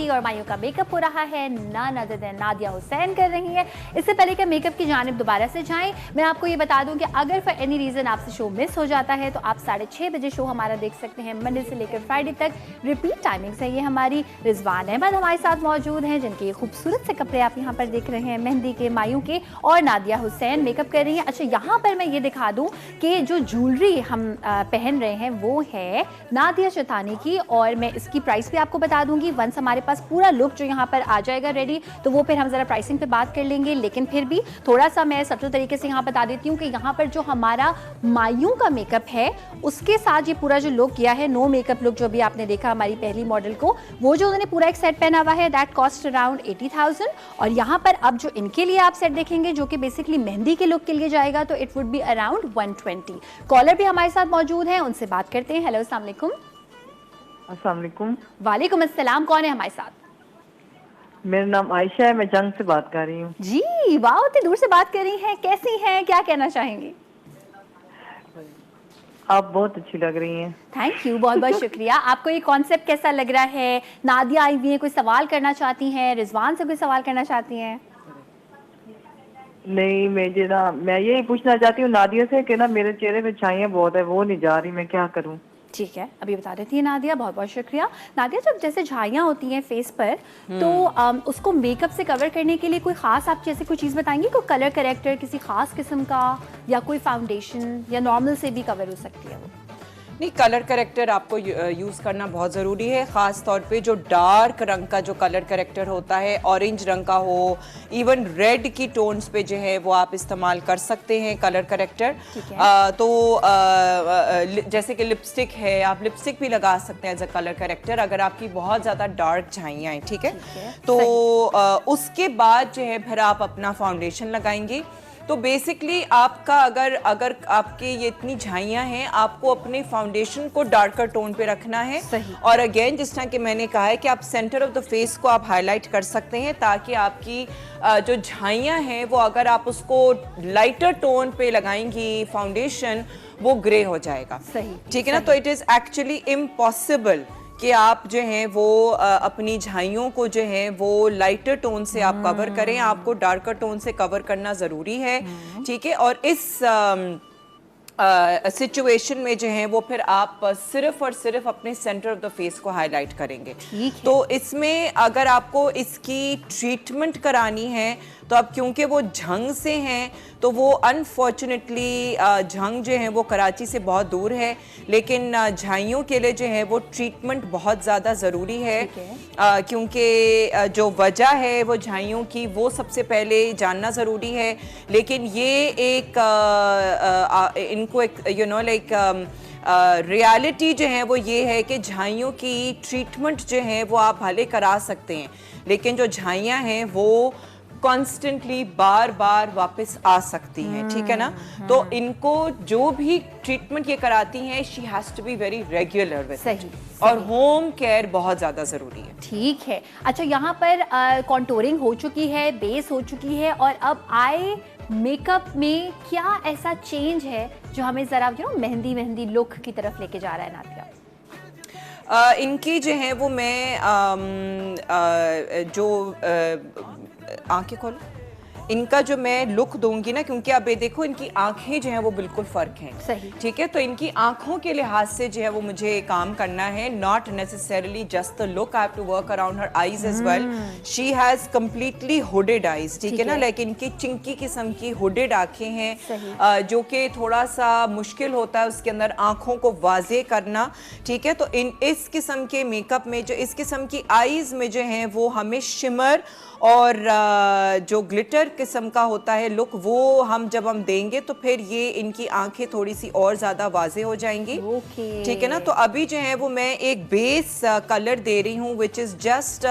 और मायूं का मेकअप हो रहा है, none other than Nadia Hussain कर रही हैं। इससे पहले कि मेकअप की जानिब दोबारा से जाएं, मैं आपको ये बता दूं कि अगर फॉर एनी रीज़न आपसे शो मिस हो जाता है तो आप 6:30 बजे शो हमारा देख सकते हैं, मंडे से लेकर फ्राइडे तक। रिपीट टाइमिंग्स है ये हमारी। रिजवान अहमद हमारे साथ मौजूद हैं, जिनके खूबसूरत से कपड़े आप यहाँ पर देख रहे हैं, मेहंदी के, मायूं के, और नादिया हुसैन मेकअप कर रही हैं। अच्छा, यहाँ पर मैं ये दिखा दूँ कि जो ज्वेलरी हम पहन रहे हैं वो है नादिया शतानी की, और मैं इसकी प्राइस भी आपको बता दूंगी। वंस हमारे पास पूरा लुक जो यहाँ पर आ जाएगा रेडी, तो वो फिर हम ज़रा प्राइसिंग पे बात कर लेंगे। लेकिन फिर भी थोड़ा सा मैं सबसे तरीके से यहाँ बता देती हूँ कि यहाँ पर जो हमारा मायूं का मेकअप है उसके साथ ये पूरा जो लुक किया है, नो मेकअप लुक जो भी आपने देखा हमारी पहली मॉडल को, वो जो उन्होंने पूरा एक सेट पहना हुआ है, दैट कॉस्ट अराउंड 80,000। और यहाँ पर अब जो इनके लिए आप सेट देखेंगे जो कि बेसिकली मेहंदी के लुक के लिए जाएगा, तो it would be around 120। Caller भी हमारे साथ मौजूद हैं, उनसे बात करते हैं। हेलो, अस्सलाम वालेकुम। अस्सलाम वालेकुम। वालेकुम अस्सलाम। कौन है हमारे साथ? मेरा नाम आयशा है, मैं जंग से बात कर रही हूँ। जी वाह, इतनी दूर से बात कर रही हैं, कैसी हैं, क्या कहना चाहेंगी? आप बहुत अच्छी लग रही हैं। थैंक यू, बहुत बहुत शुक्रिया। आपको ये कॉन्सेप्ट कैसा लग रहा है? नादिया आई हुई है, कोई सवाल करना चाहती हैं? रिजवान से कोई सवाल करना चाहती हैं? नहीं, मैं यही पूछना चाहती हूँ नादिया से कि ना मेरे चेहरे पे छाइयाँ बहुत है, वो नहीं जा रही, मैं क्या करूँ? ठीक है, अभी बता देती है नादिया, बहुत बहुत शुक्रिया। नादिया, जब जैसे झाइयाँ होती हैं फेस पर, तो उसको मेकअप से कवर करने के लिए कोई खास आप जैसे कोई चीज़ बताएंगी? कोई कलर करेक्टर किसी खास किस्म का, या कोई फाउंडेशन, या नॉर्मल से भी कवर हो सकती है वो? नहीं, कलर करेक्टर आपको यूज़ करना बहुत ज़रूरी है, ख़ास तौर पे जो डार्क रंग का जो कलर करेक्टर होता है, ऑरेंज रंग का हो, इवन रेड की टोन्स पे जो है वो आप इस्तेमाल कर सकते हैं कलर करेक्टर। जैसे कि लिपस्टिक है, आप लिपस्टिक भी लगा सकते हैं एज अ कलर करेक्टर अगर आपकी बहुत ज़्यादा डार्क झाइयाँ हैं, ठीक है? तो उसके बाद जो है फिर आप अपना फाउंडेशन लगाएंगे। तो बेसिकली आपका अगर आपके ये इतनी झाइयाँ हैं, आपको अपने फाउंडेशन को डार्कर टोन पे रखना है। और अगेन जिस तरह कि मैंने कहा है कि आप सेंटर ऑफ द फेस को आप हाईलाइट कर सकते हैं, ताकि आपकी जो झाइयाँ हैं वो अगर आप उसको लाइटर टोन पे लगाएंगी फाउंडेशन, वो ग्रे हो जाएगा। ठीक है ना? तो इट इज़ एक्चुअली इम्पॉसिबल कि आप जो हैं वो अपनी झाइयों को जो है वो लाइटर टोन से आप कवर करें, आपको डार्कर टोन से कवर करना ज़रूरी है, ठीक है? और इस सिचुएशन में जो है वो फिर आप सिर्फ और सिर्फ अपने सेंटर ऑफ द फेस को हाईलाइट करेंगे। तो इसमें अगर आपको इसकी ट्रीटमेंट करानी है, तो अब क्योंकि वो झंग से हैं, तो वो अनफॉर्चुनेटली झंग जो है वो कराची से बहुत दूर है, लेकिन झाइयों के लिए जो है वो ट्रीटमेंट बहुत ज़्यादा ज़रूरी है, क्योंकि जो वजह है वो झाइयों की वो सबसे पहले जानना ज़रूरी है। लेकिन ये एक इनको एक रियलिटी जो है वो ये है कि झाइयों की ट्रीटमेंट जो है वो आप भले करा सकते हैं, लेकिन जो झाइयाँ हैं वो कॉन्स्टेंटली बार बार वापस आ सकती हैं, ठीक है ना? तो इनको जो भी ट्रीटमेंट ये कराती हैं, she has to be very regular with it, और होम केयर बहुत ज़्यादा ज़रूरी है। ठीक है। अच्छा, यहाँ पर कॉन्टोरिंग हो चुकी है, बेस हो चुकी है, और अब आई मेकअप में क्या ऐसा चेंज है जो हमें ज़रा मेहंदी लुक की तरफ लेके जा रहा है नादिया? इनकी जो है वो मैं आंखें खोलो, इनका जो मैं लुक दूंगी ना, क्योंकि आप ये देखो इनकी आंखें जो हैं वो बिल्कुल फर्क हैं, सही, ठीक है? तो इनकी आंखों के लिहाज से जो है वो मुझे काम करना है, not necessarily just the look, I have to work around her eyes as well. She has completely hooded eyes, ठीक है ना? लेकिन इनकी चिंकी किस्म की हुडेड आंखें हैं, जो कि थोड़ा सा मुश्किल होता है उसके अंदर आंखों को वाजे करना, ठीक है? तो इस किस्म के मेकअप में जो इस किस्म की आईज में जो है वो हमें शिमर और जो ग्लिटर किस्म का होता है लुक, वो जब हम देंगे तो फिर ये इनकी आंखें थोड़ी सी और ज़्यादा वाजे हो जाएंगी, ठीक है ना? तो अभी जो है वो मैं एक बेस कलर दे रही हूँ which is just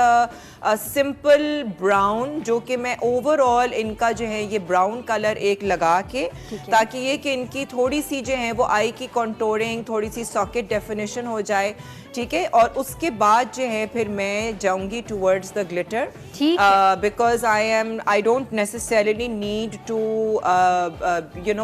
simple brown, जो कि मैं ओवरऑल इनका जो है ये ब्राउन कलर एक लगा के, ताकि ये कि इनकी थोड़ी सी जो है वो आई की कॉन्टोरिंग, थोड़ी सी सॉकेट डेफिनेशन हो जाए, ठीक है? और उसके बाद जो है फिर मैं जाऊंगी towards the glitter, because I don't necessarily need to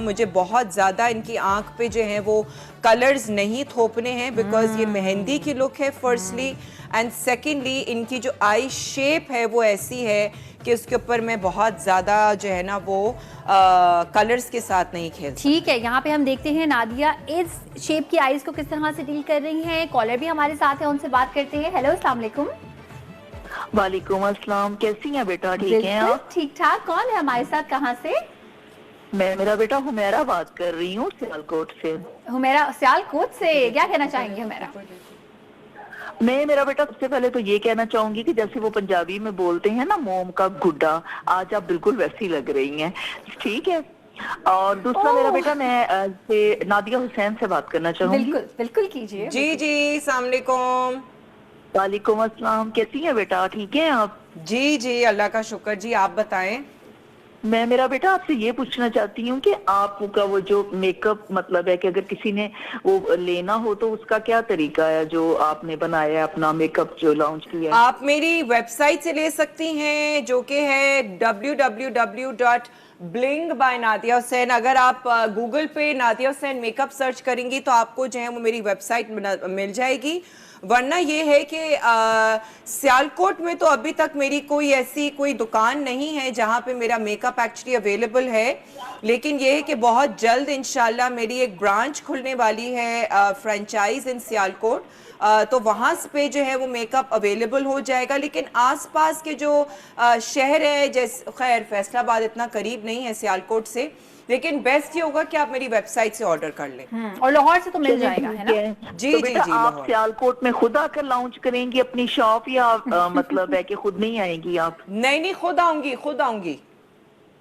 मुझे बहुत ज़्यादा इनकी आंख पे जो है वो कलर्स नहीं थोपने हैं, बिकॉज ये मेहंदी की लुक है फर्स्टली, एंड सेकेंडली इनकी जो आई शेप है वो ऐसी है कि उसके ऊपर मैं बहुत ज़्यादा जो है ना वो कलर्स के साथ नहीं खेलती। ठीक है, यहाँ पे हम देखते हैं नादिया इस शेप की आईज को किस तरह से डील कर रही हैं। कॉलर भी हमारे साथ है, उनसे बात करते हैं। हेलो, अस्सलाम वालेकुम। वालेकुम अस्सलाम, कैसी हैं बेटा? ठीक हैं आप? ठीक ठाक। कौन है हमारे साथ, कहाँ से? मेरा बेटा हुमैरा बात कर रही हूँ, सियालकोट से। हुमैरा, सियालकोट से, क्या कहना चाहेंगे हुमैरा? मेरा बेटा सबसे पहले तो ये कहना चाहूंगी कि जैसे वो पंजाबी में बोलते हैं ना, मोम का गुड्डा, आज आप बिल्कुल वैसी लग रही हैं, ठीक है? और दूसरा मेरा बेटा, मैं से नादिया हुसैन से बात करना चाहूंगी। बिल्कुल बिल्कुल कीजिए। जी अस्सलाम वालेकुम। वालेकुम अस्सलाम, कैसी हैं बेटा? ठीक हैं आप? जी अल्लाह का शुक्र जी, आप बताएं। मेरा बेटा आपसे ये पूछना चाहती हूँ कि आपका वो जो मेकअप मतलब है कि अगर किसी ने वो लेना हो तो उसका क्या तरीका है जो आपने बनाया है, अपना मेकअप जो लॉन्च किया है? आप मेरी वेबसाइट से ले सकती हैं, जो कि है www.mybeauty bling bye Nadia Hussain. अगर आप गूगल पे नादिया हुसैन मेकअप सर्च करेंगी तो आपको जो है वो मेरी वेबसाइट मिल जाएगी। वरना ये है कि सियालकोट में तो अभी तक मेरी कोई दुकान नहीं है जहाँ पे मेरा मेकअप एक्चुअली अवेलेबल है, लेकिन ये है कि बहुत जल्द इंशाल्लाह मेरी एक ब्रांच खुलने वाली है फ्रेंचाइज इन सियालकोट, तो वहाँ पे जो है वो मेकअप अवेलेबल हो जाएगा। लेकिन आसपास के जो शहर है, जैसे खैर फैसलाबाद इतना करीब नहीं है सियालकोट से, लेकिन बेस्ट ये होगा कि आप मेरी वेबसाइट से ऑर्डर कर लें। और लाहौर से तो मिल जाएगा, है ना? जी तो जी बेटा जी, आप लाहौर। सियालकोट में खुद आकर लॉन्च करेंगी अपनी शॉप या मतलब है कि खुद नहीं आएंगी आप? नहीं, खुद आऊंगी।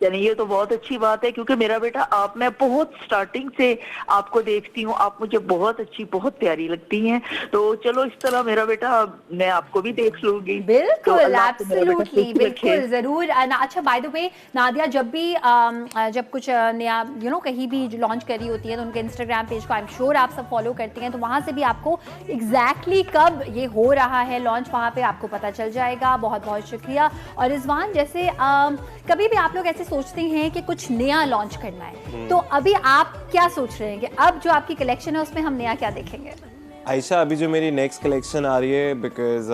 यानी ये तो बहुत अच्छी बात है, क्योंकि मेरा बेटा मैं बहुत स्टार्टिंग से आपको देखती हूँ, आप मुझे बहुत अच्छी बहुत प्यारी लगती हैं। तो चलो इस तरह मेरा बेटा मैं आपको भी देख लूंगी। तो बिल्कुल, अल्लाह आपको मेरा बेटा एब्सोल्युटली, खुश रखे। बिल्कुल जरूर। अच्छा, बाय द वे नादिया जब भी जब कुछ नया कहीं भी लॉन्च करी होती है तो उनके इंस्टाग्राम पेज को आई एम श्योर आप सब फॉलो करती हैं, तो वहाँ से भी आपको एग्जैक्टली कब ये हो रहा है लॉन्च वहाँ पे आपको पता चल जाएगा। बहुत बहुत शुक्रिया। और रिजवान, जैसे कभी भी आप लोग ऐसे सोचते हैं कि कुछ नया लॉन्च करना है, तो अभी आप क्या सोच रहे हैं कि अब जो आपकी कलेक्शन है उसमें हम नया क्या देखेंगे? आयशा, अभी जो मेरी नेक्स्ट कलेक्शन आ रही है, बिकॉज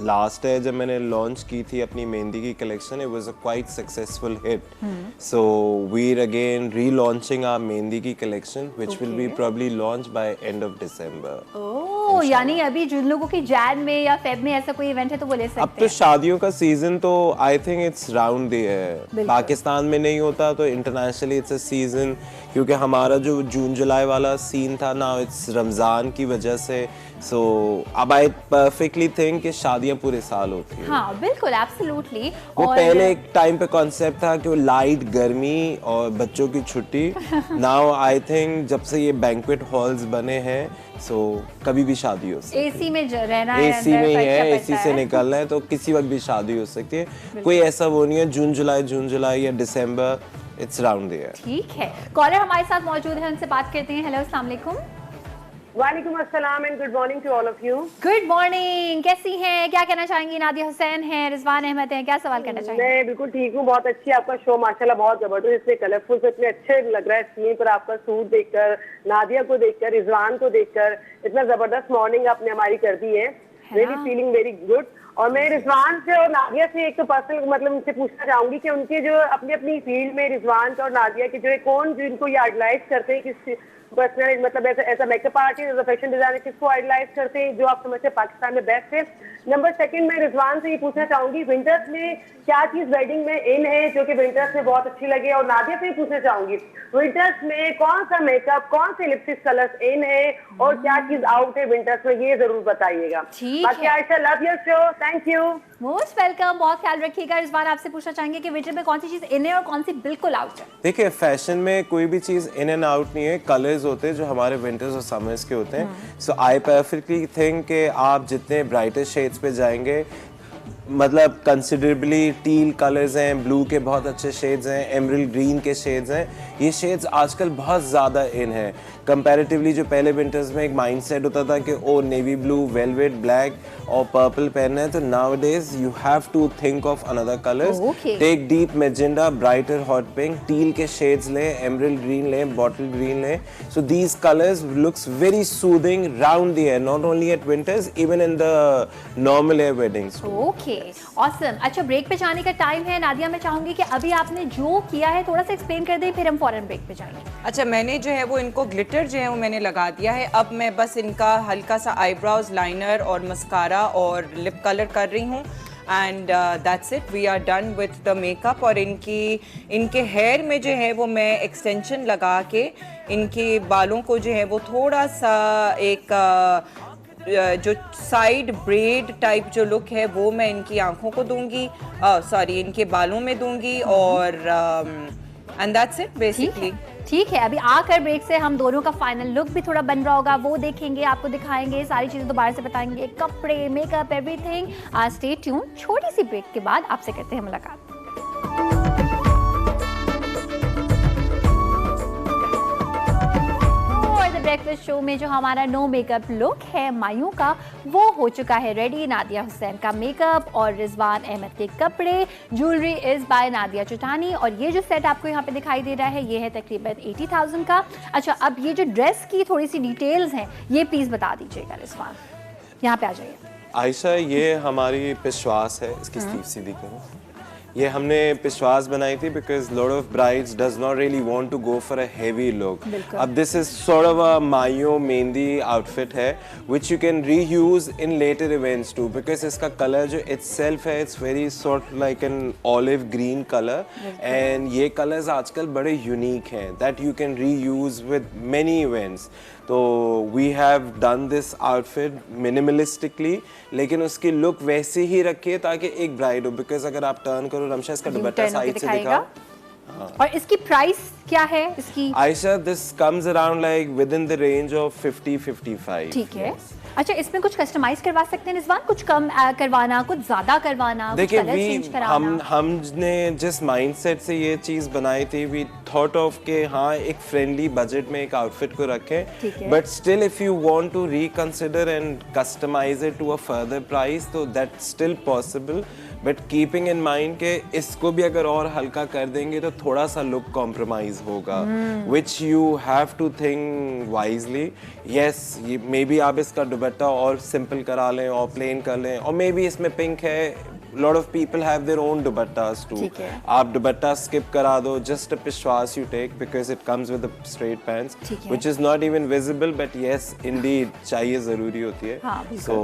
लास्ट है जब मैंने लॉन्च की थी अपनी मेहंदी की collection, it was a quite successful hit, so we are again relaunching our mehndi की collection which will be probably launch by end of December. Oh, यानी अभी जिन लोगों की जैन में या फेब में ऐसा कोई इवेंट है तो वो ले सकते अब तो हैं। शादियों का सीजन तो I think it's round the year. Pakistan में नहीं होता तो इंटरनेशनली इट्स अ सीजन, क्योंकि हमारा जो जून जुलाई वाला सीन था ना, इट्स रमजान की वजह से। सो अब आई परफेक्टली थिंक कि शादियां पूरे साल होती हैं। हाँ बिल्कुल, एब्सोल्युटली। वो पहले एक टाइम पे कॉन्सेप्ट था कि वो लाइट गर्मी और बच्चों की छुट्टी। नाउ आई थिंक जब से ये बैंक्वेट हॉल्स बने हैं, सो कभी भी शादी हो सकती है। एसी में रहना है, एसी में ही अंदर है, खर्चा एसी पड़ता से है। निकलना है तो किसी वक्त भी शादी हो सकती है। कोई ऐसा वो नहीं है जून जुलाई या दिसंबर, इट्स राउंड द ईयर। ठीक है, कॉलर हमारे साथ मौजूद है, उनसे बात करते हैं। हेलो, अस्सलाम वालेकुम। वालेकुम अस्सलाम and good morning to all of you. Good morning, कैसी हैं? क्या कहना चाहेंगी? नादिया हुसैन हैं, रिजवान अहमद हैं, क्या सवाल करना चाहेंगे? मैं बिल्कुल ठीक हूँ, बहुत अच्छी आपका शो माशाल्लाह, बहुत जबरदस्त, इतने कलरफुल से इतने अच्छे लग रहा है स्क्रीन पर आपका सूट देखकर, नादिया को देखकर, रिजवान को देखकर, इतना जबरदस्त मॉर्निंग आपने हमारी कर दी है। Really feeling very good. और मैं रिजवान से और नादिया से एक तो पर्सनल मतलब उनसे पूछना चाहूंगी कि उनके जो अपनी अपनी फील्ड में रिजवान और नादिया के जो है कौन जो इनको ये आइडलाइज करते हैं, किस पर्सनल मतलब ऐसा makeup artist, as a fashion designer किसको आइडलाइज करते हैं जो आप समझते हैं पाकिस्तान में बेस्ट है? नंबर सेकंड, मैं रिजवान से ये पूछना चाहूंगी विंटर्स में क्या चीज वेडिंग में इन है जो कि विंटर्स में बहुत अच्छी लगे? और नादिया से ये पूछना चाहूंगी विंटर्स में कौन सा मेकअप, कौन से लिपस्टिक कलर्स इन है और क्या चीज आउट है विंटर्स में, ये जरूर बताइएगा। ठीक बाकी है। Ayesha, love your show, thank you. Most welcome, बहुत ख्याल रखिएगा। रिजवान, आपसे पूछना चाहेंगे कि विंटर में कौन सी चीज इन है और कौन सी बिल्कुल आउट है? देखिए, फैशन में कोई भी चीज़ इन एंड आउट नहीं है, कलर्स होते हैं जो हमारे विंटर्स और समर्स के होते हैं। सो आई परफेक्टली थिंक कि आप जितने ब्राइटर शेड्स पे जाएंगे, मतलब कंसिडरेबली टील कलर्स हैं, ब्लू के बहुत अच्छे शेड्स हैं, एमरल्ड ग्रीन के शेड्स हैं, ये शेड्स आजकल बहुत ज़्यादा इन है कंपैरेटिवली। जो पहले विंटर्स में एक माइंडसेट होता था कि oh navy blue, velvet black और पर्पल पहनना है, तो nowadays you have to think of another colours. Take deep magenta, brighter hot pink, teal के शेड्स लें, एमरल्ड ग्रीन लें, बॉटल ग्रीन लें। So these colours looks very soothing round the year, not only at winters, even in the normal air weddings. Okay, awesome. अच्छा, ब्रेक पे जाने का टाइम है। नादिया, मैं चाहूंगी कि अभी आपने जो किया है थोड़ा सा एक्सप्लेन कर दें, फिर हम फौरन ब्रेक पे जाएंगे। अच्छा, मैंने जो है वो इनको ग्लिटर जो है वो मैंने लगा दिया है। अब मैं बस इनका हल्का सा आईब्रोज लाइनर और मस्कारा और लिप कलर कर रही हूँ and that's it, we are done with the makeup. और इनके हेयर में जो है वो मैं एक्सटेंशन लगा के इनके बालों को जो है वो थोड़ा सा एक जो साइड ब्रेड टाइप जो लुक है वो मैं इनकी आंखों को दूंगी, सॉरी इनके बालों में दूंगी, और एंड दैट्स इट बेसिकली। ठीक है, अभी आकर ब्रेक से हम दोनों का फाइनल लुक भी थोड़ा बन रहा होगा, वो देखेंगे, आपको दिखाएंगे, सारी चीजें दोबारा से बताएंगे, कपड़े, मेकअप, एवरीथिंग। Stay tune. छोटी सी ब्रेक के बाद आपसे करते हैं मुलाकात। ब्रेकफास्ट शो में जो हमारा नो मेकअप लुक है मायूं का, वो हो चुका है रेडी। नादिया हुसैन का मेकअप और रिजवान अहमद के कपड़े, jewellery is by Nadia Chutani. और ये जो सेट आपको यहाँ पे दिखाई दे रहा है ये है तकरीबन 80,000 का। अच्छा, अब ये जो ड्रेस की थोड़ी सी डिटेल्स हैं ये प्लीज बता दीजिएगा रिजवान, यहाँ पे आ जाइए। आयशा, ये हमारी पिशवास है, इसकी स्लीव सीधी करो। ये हमने पिशवास बनाई थी because lot of brides does not really want to go for a heavy look. अब this is sort of a mayo mehndi outfit है which you can reuse in later events too, because इसका कलर जो इटसेल्फ है it's very sort like an olive green colour, and ये कलर्स आजकल बड़े यूनिक हैं that you can reuse with many events. तो we have done this outfit मिनिमलिस्टिकली, लेकिन उसकी लुक वैसी ही रखी है ताकि एक ब्राइड हो। बिकॉज अगर आप टर्न करो रमशा, इसका दुपट्टा साइड से दिखाओ। और इसकी प्राइस क्या है इसकी? Ayesha, this comes around like with in the range of 50-55। ठीक है। अच्छा, इसमें कुछ कस्टमाइज करवा सकते हैं रिजवान? कुछ कम करवाना, कुछ ज्यादा करवाना, कुछ कलर चेंज कराना? हमने जिस माइंडसेट से ये चीज बनाई थी, वी थॉट ऑफ के हाँ एक फ्रेंडली बजट में एक आउटफिट को रखें, but still if you want to reconsider and customise it to a further price तो that still possible, but keeping in mind के इसको भी अगर और हल्का कर देंगे तो थोड़ा सा लुक कॉम्प्रोमाइज होगा, which you have to think wisely. Yes, maybe आप इसका दुपट्टा और सिंपल करा लें और प्लेन कर लें, और मे बी इसमें पिंक है, lot of people have their own dupattas too. आप दुपट्टा skip करा दो, just a pishwas you take because it comes with the straight pants, which is not even visible, but yes, indeed चाहिए ज़रूरी होती है। So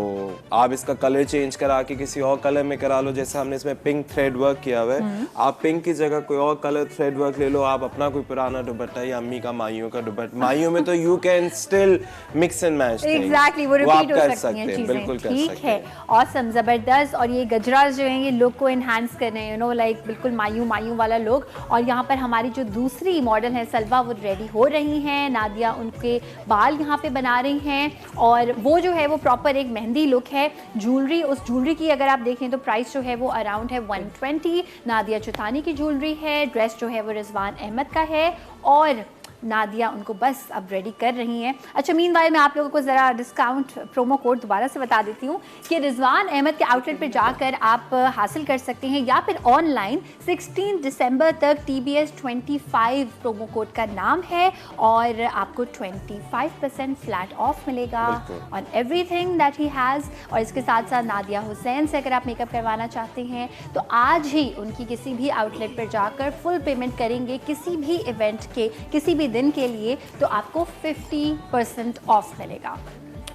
आप इसका कलर चेंज करा के किसी और कलर में करा लो, जैसे हमने इसमें पिंक थ्रेड वर्क किया हुआ है, आप पिंक की जगह कोई और कलर थ्रेड वर्क ले लो, आप अपना कोई पुराना दुपट्टा या अम्मी का माइयों का दुपट्टा, माइयों में तो you can still mix and match things। Exactly, वो रिपीट हो सकती हैं चीजें। बिल्कुल कर सकते हैं। ठीक है, awesome, जबरदस्त। और ये गजरा जो है ये लुक को एनहांस कर रहे हैं, यू नो लाइक बिल्कुल मायूं वाला लुक। और यहाँ पर हमारी जो दूसरी मॉडल है सलवा, वो रेडी हो रही हैं। नादिया उनके बाल यहाँ पे बना रही हैं, और वो जो है वो प्रॉपर एक मेहंदी लुक है। ज्वेलरी, उस ज्वेलरी की अगर आप देखें तो प्राइस जो है वो अराउंड है 120। नादिया चुतानी की ज्वेलरी है। ड्रेस जो है वो रिजवान अहमद का है, और नादिया उनको बस अब रेडी कर रही हैं। अच्छा, मीनवाइल मैं आप लोगों को ज़रा डिस्काउंट प्रोमो कोड दोबारा से बता देती हूँ कि रिजवान अहमद के आउटलेट पर जाकर आप हासिल कर सकते हैं, या फिर ऑनलाइन 16 दिसंबर तक TBS 25 प्रोमो कोड का नाम है, और आपको 25% फ्लैट ऑफ मिलेगा on everything that he has. और इसके साथ साथ नादिया हुसैन से अगर आप मेकअप करवाना चाहते हैं तो आज ही उनकी किसी भी आउटलेट पर जाकर फुल पेमेंट करेंगे किसी भी इवेंट के किसी भी दिन के लिए, तो आपको 50% ऑफ मिलेगा।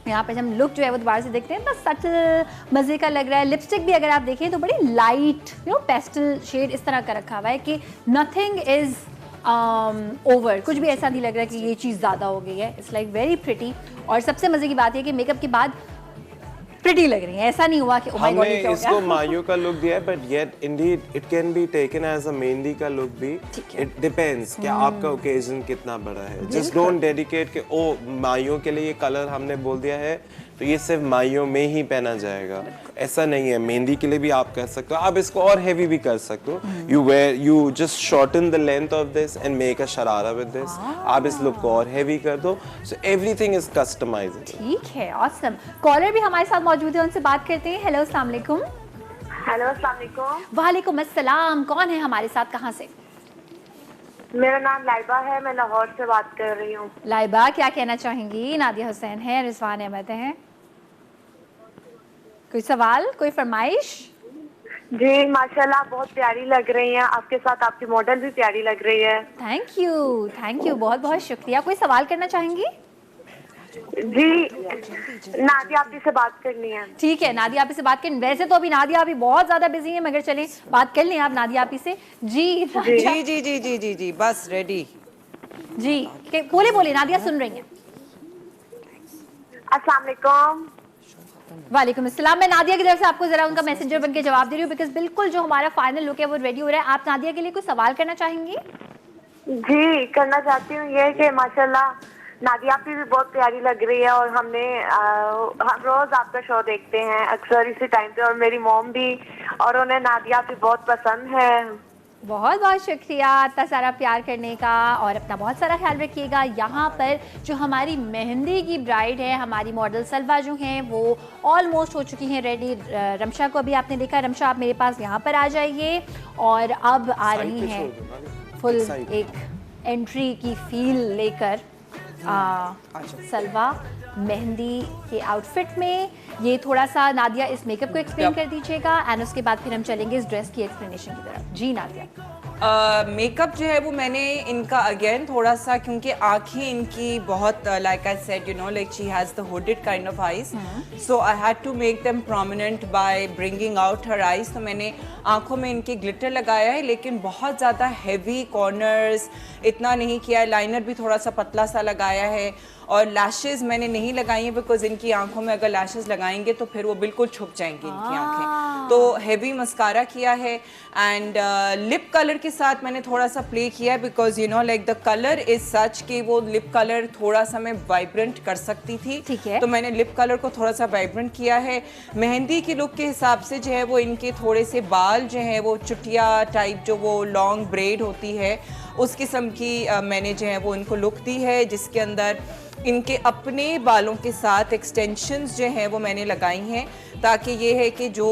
यहाँ पे हम लुक जो है वो दोबारा से देखते हैं, इतना सटल मज़े का लग रहा है। लिपस्टिक भी अगर आप देखें तो बड़ी लाइट पेस्टल शेड इस तरह का रखा हुआ है कि नथिंग इज़ ओवर, कुछ भी ऐसा नहीं लग रहा कि ये चीज़ ज़्यादा हो गई है। It's like very pretty. और सबसे मज़े की बात है कि मेकअप के बाद प्रिटी लग रही है, ऐसा नहीं हुआ कि oh my God, हमने इसको मायो का लुक दिया है, but yet indeed it can be taken as a mehndi का लुक भी। इट डिपेंड्स कि आपका ओकेजन कितना बड़ा है। जस्ट डोंट डेडिकेट कि ओ मायो के लिए ये कलर हमने बोल दिया है तो ये सिर्फ मायो में ही पहना जाएगा, ऐसा नहीं है। मेहंदी के लिए भी आप कर सकते हो, आप इसको और हेवी भी कर सकते हो। You just shorten the length of this and make a sharara with this. आप इस लुक को और हेवी कर दो, सो एवरीथिंग इज कस्टमाइज्ड। ठीक है, ऑसम। कॉलर भी हमारे साथ मौजूद है, उनसे बात करते हैं। हेलो, अस्सलाम वालेकुम। हेलो, अस्सलाम वालेकुम। वालेकुम अस्सलाम। कौन है हमारे साथ, कहाँ से? मेरा नाम लाइबा है, मैं लाहौर से बात कर रही हूँ। लाइबा, क्या कहना चाहेंगी? नादिया हुसैन है, रिजवान अहमद हैं, कोई सवाल, कोई फरमाइश? जी माशाल्लाह, बहुत प्यारी लग रही हैं, आपके साथ आपकी मॉडल भी प्यारी लग रही है। थैंक यू, बहुत बहुत शुक्रिया। कोई सवाल करना चाहेंगी? जी, नादिया आपी से बात करनी है। ठीक है, नादिया आपी से बात करें। वैसे तो अभी नादिया अभी बहुत ज्यादा बिजी है, मगर चलें बात कर लें आप नादिया आपी से। जी जी जी जी जी जी जी बस रेडी जी, बोले नादिया सुन रही हैं। अस्सलाम वालेकुम। वालेकुम अस्सलाम। मैं नादिया की तरफ से आपको जरा उनका मैसेंजर बन के जवाब दे रही हूँ, बिकॉज बिल्कुल जो हमारा फाइनल लुक है वो रेडी हो रहा है। आप नादिया के लिए कोई सवाल करना चाहेंगी? जी करना चाहती हूँ ये कि माशाल्लाह नादिया आपी भी बहुत प्यारी लग रही है, और हम रोज आपका शो देखते हैं अक्सर इसी टाइम पे, और मेरी मॉम भी, और उन्हें नादिया आपी बहुत पसंद है। बहुत बहुत शुक्रिया इतना सारा प्यार करने का, और अपना बहुत सारा ख्याल रखिएगा। यहाँ पर जो हमारी मेहंदी की ब्राइड है, हमारी मॉडल सलवा जो हैं वो ऑलमोस्ट हो चुकी हैं रेडी। रमशा को अभी आपने देखा, रमशा आप मेरे पास यहाँ पर आ जाइए, और अब आ रही हैं फुल एक एंट्री की फील लेकर सलवा मेहंदी के आउटफिट में। ये थोड़ा सा नादिया इस मेकअप को एक्सप्लेन कर दीजिएगा, एंड उसके बाद फिर हम चलेंगे इस ड्रेस की एक्सप्लेनेशन की तरफ। जी नादिया। मेकअप जो है वो मैंने इनका अगेन थोड़ा सा, क्योंकि आँखें इनकी बहुत like I said you know like she has the hooded kind of eyes, so I had to make them prominent by bringing out her eyes. तो मैंने आँखों में इनके ग्लिटर लगाया है, लेकिन बहुत ज़्यादा हैवी कॉर्नर्स इतना नहीं किया है। लाइनर भी थोड़ा सा पतला सा लगाया है, और लैशेज़ मैंने नहीं लगाई हैं बिकॉज इनकी आंखों में अगर लैशेज़ लगाएंगे तो फिर वो बिल्कुल छुप जाएंगी इनकी आंखें। तो हैवी मस्कारा किया है, एंड लिप कलर के साथ मैंने थोड़ा सा प्ले किया है because you know like the colour is such कि वो लिप कलर थोड़ा सा मैं वाइब्रेंट कर सकती थी, ठीक है। तो मैंने लिप कलर को थोड़ा सा वाइब्रेंट किया है। मेहंदी की लुक के हिसाब से जो है वो इनके थोड़े से बाल जो है वो चुटिया टाइप, जो वो लॉन्ग ब्रेड होती है उस किस्म की मैंने जो है वो इनको लुक दी है, जिसके अंदर इनके अपने बालों के साथ एक्सटेंशंस जो हैं वो मैंने लगाई हैं, ताकि ये है कि जो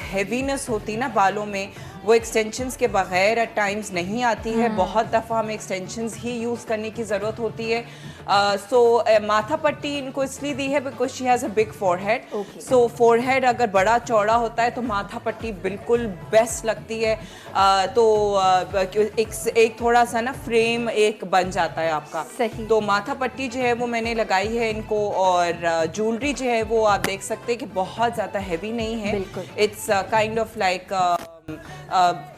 हैवीनेस होती ना बालों में वो एक्सटेंशंस के बगैर एट टाइम्स नहीं आती है। बहुत दफ़ा हमें एक्सटेंशंस ही यूज़ करने की ज़रूरत होती है। सो माथा पट्टी इनको इसलिए दी है because she has a big forehead. So forehead अगर बड़ा चौड़ा होता है तो माथा पट्टी बिल्कुल बेस्ट लगती है। तो एक थोड़ा सा ना फ्रेम एक बन जाता है आपका। सही। तो माथा पट्टी जो है वो मैंने लगाई है इनको, और ज्वेलरी जो है वो आप देख सकते हैं कि बहुत ज़्यादा हैवी नहीं है। It's kind of like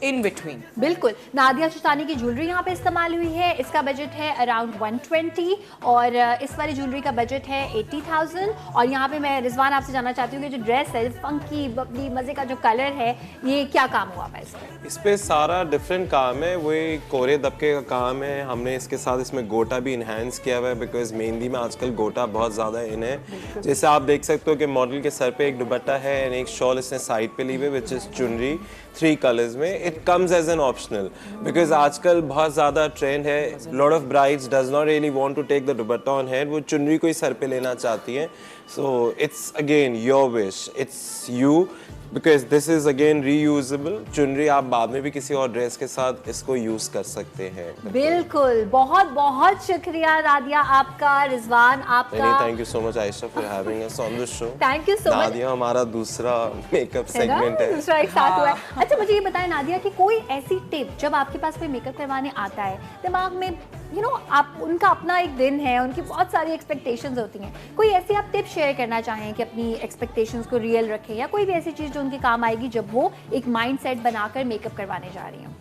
in between. बिल्कुल। नादिया चुस्तानी की ज्वेलरी यहाँ पे इस्तेमाल हुई है। इसका बजट है अराउंड 120, और इस वाली ज्वेलरी का बजट है 80,000। और यहाँ पे मैं रिजवान आपसे जानना चाहती हूँ कि जो ड्रेस है, फंकी बबली मज़े का जो कलर है, ये क्या काम हुआ है इस पे? सारा डिफरेंट काम है, वो कोरे दबके का काम है। हमने इसके साथ इसमें गोटा भी इन्हेंस किया हुआ है बिकॉज मेहंदी में आजकल गोटा बहुत ज़्यादा इन है। जैसे आप देख सकते हो कि मॉडल के सर पे एक दुपट्टा है एंड एक शॉल इसने साइड पे ली हुई विच इज़ चुनरी 3 कलर्स में। It comes as an optional because आजकल बहुत ज़्यादा ट्रेंड है। Lot of brides does not really want to take the dupatta on head, वो चुनरी को ही सर पे लेना चाहती हैं। So it's again your wish, it's you, because this is again reusable. चुनरी आप बाद में भी किसी और ड्रेस के साथ इसको यूज कर सकते हैं। बिल्कुल। बहुत बहुत शुक्रिया नादिया आपका, रिजवान आपका। Thank you so much Ayesha for having us on the show. Thank you so much. Nadia हमारा दूसरा मेकअप सेगमेंट है, दूसरा एक साथ हुआ है। अच्छा मुझे ये बताएं नादिया कि कोई ऐसी टिप, जब आपके पास कोई मेकअप करवाने आता है, दिमाग में यू नो आप उनका अपना एक दिन है, उनकी बहुत सारी एक्सपेक्टेशंस होती हैं, कोई ऐसी आप टिप शेयर करना चाहें कि अपनी एक्सपेक्टेशंस को रियल रखें, या कोई भी ऐसी चीज़ जो उनके काम आएगी जब वो एक माइंडसेट बनाकर मेकअप करवाने जा रही हैं?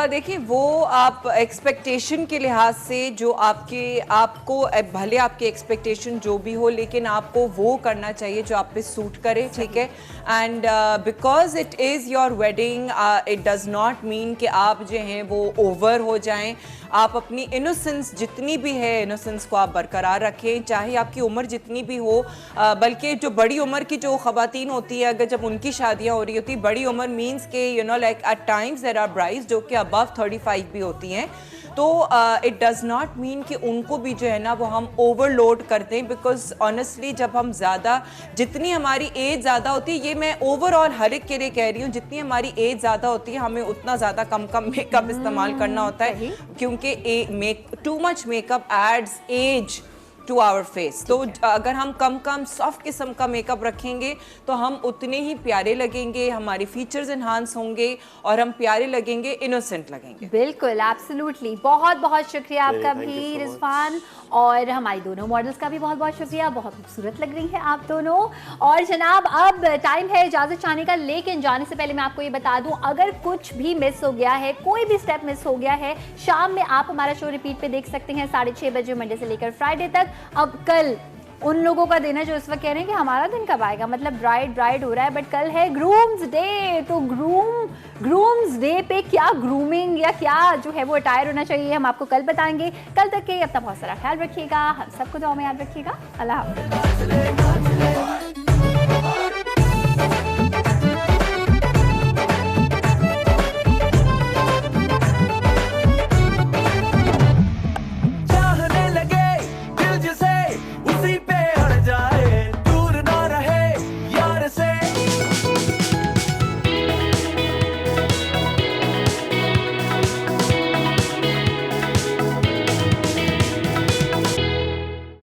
देखिए, वो आप एक्सपेक्टेशन के लिहाज से जो आपको भले आपकी एक्सपेक्टेशन जो भी हो, लेकिन आपको वो करना चाहिए जो आप पे सूट करे, ठीक है। And because it is your wedding, it does not mean कि आप जो हैं वो ओवर हो जाएं। आप अपनी इनोसेंस जितनी भी है, इनोसेंस को आप बरकरार रखें, चाहे आपकी उम्र जितनी भी हो। बल्कि जो बड़ी उम्र की जो ख़वातीन होती है, अगर जब उनकी शादियाँ हो रही होती, बड़ी उम्र मीन्स के you know like at times there are brides जो कि अबव 35 भी होती हैं, तो इट डज़ नॉट मीन कि उनको भी जो है ना वो हम ओवरलोड कर दें। बिकॉज ऑनेस्टली जब हम ज़्यादा, जितनी हमारी एज ज़्यादा होती है, ये मैं ओवरऑल हर एक के लिए कह रही हूँ, जितनी हमारी एज ज़्यादा होती है हमें उतना ज़्यादा कम मेकअप इस्तेमाल करना होता है, क्योंकि too much makeup adds age to our face. तो अगर हम कम सॉफ्ट किस्म का मेकअप रखेंगे तो हम उतने ही प्यारे लगेंगे, हमारी फीचर्स इन्हांस होंगे और हम प्यारे लगेंगे, इनोसेंट लगेंगे। बिल्कुल, एब्सोल्युटली। बहुत बहुत शुक्रिया आपका भी रिजवान, और हमारी दोनों मॉडल्स का भी बहुत बहुत शुक्रिया। बहुत खूबसूरत लग रही हैं आप दोनों। और जनाब अब टाइम है इजाज़त चाहने का, लेकिन जाने से पहले मैं आपको ये बता दूं, अगर कुछ भी मिस हो गया है, कोई भी स्टेप मिस हो गया है, शाम में आप हमारा शो रिपीट पे देख सकते हैं 6:30 बजे मंडे से लेकर फ्राइडे तक। अब कल उन लोगों का दिन है जो इस वक्त कह रहे हैं कि हमारा दिन कब आएगा, मतलब ब्राइड हो रहा है, बट कल है ग्रूम्स डे। तो ग्रूम्स डे पे क्या ग्रूमिंग या क्या जो है वो अटायर होना चाहिए, हम आपको कल बताएंगे। कल तक के अपना बहुत सारा ख्याल रखिएगा, हम सबको दुआ में याद रखिएगा। अल्लाह हाफ़िज़।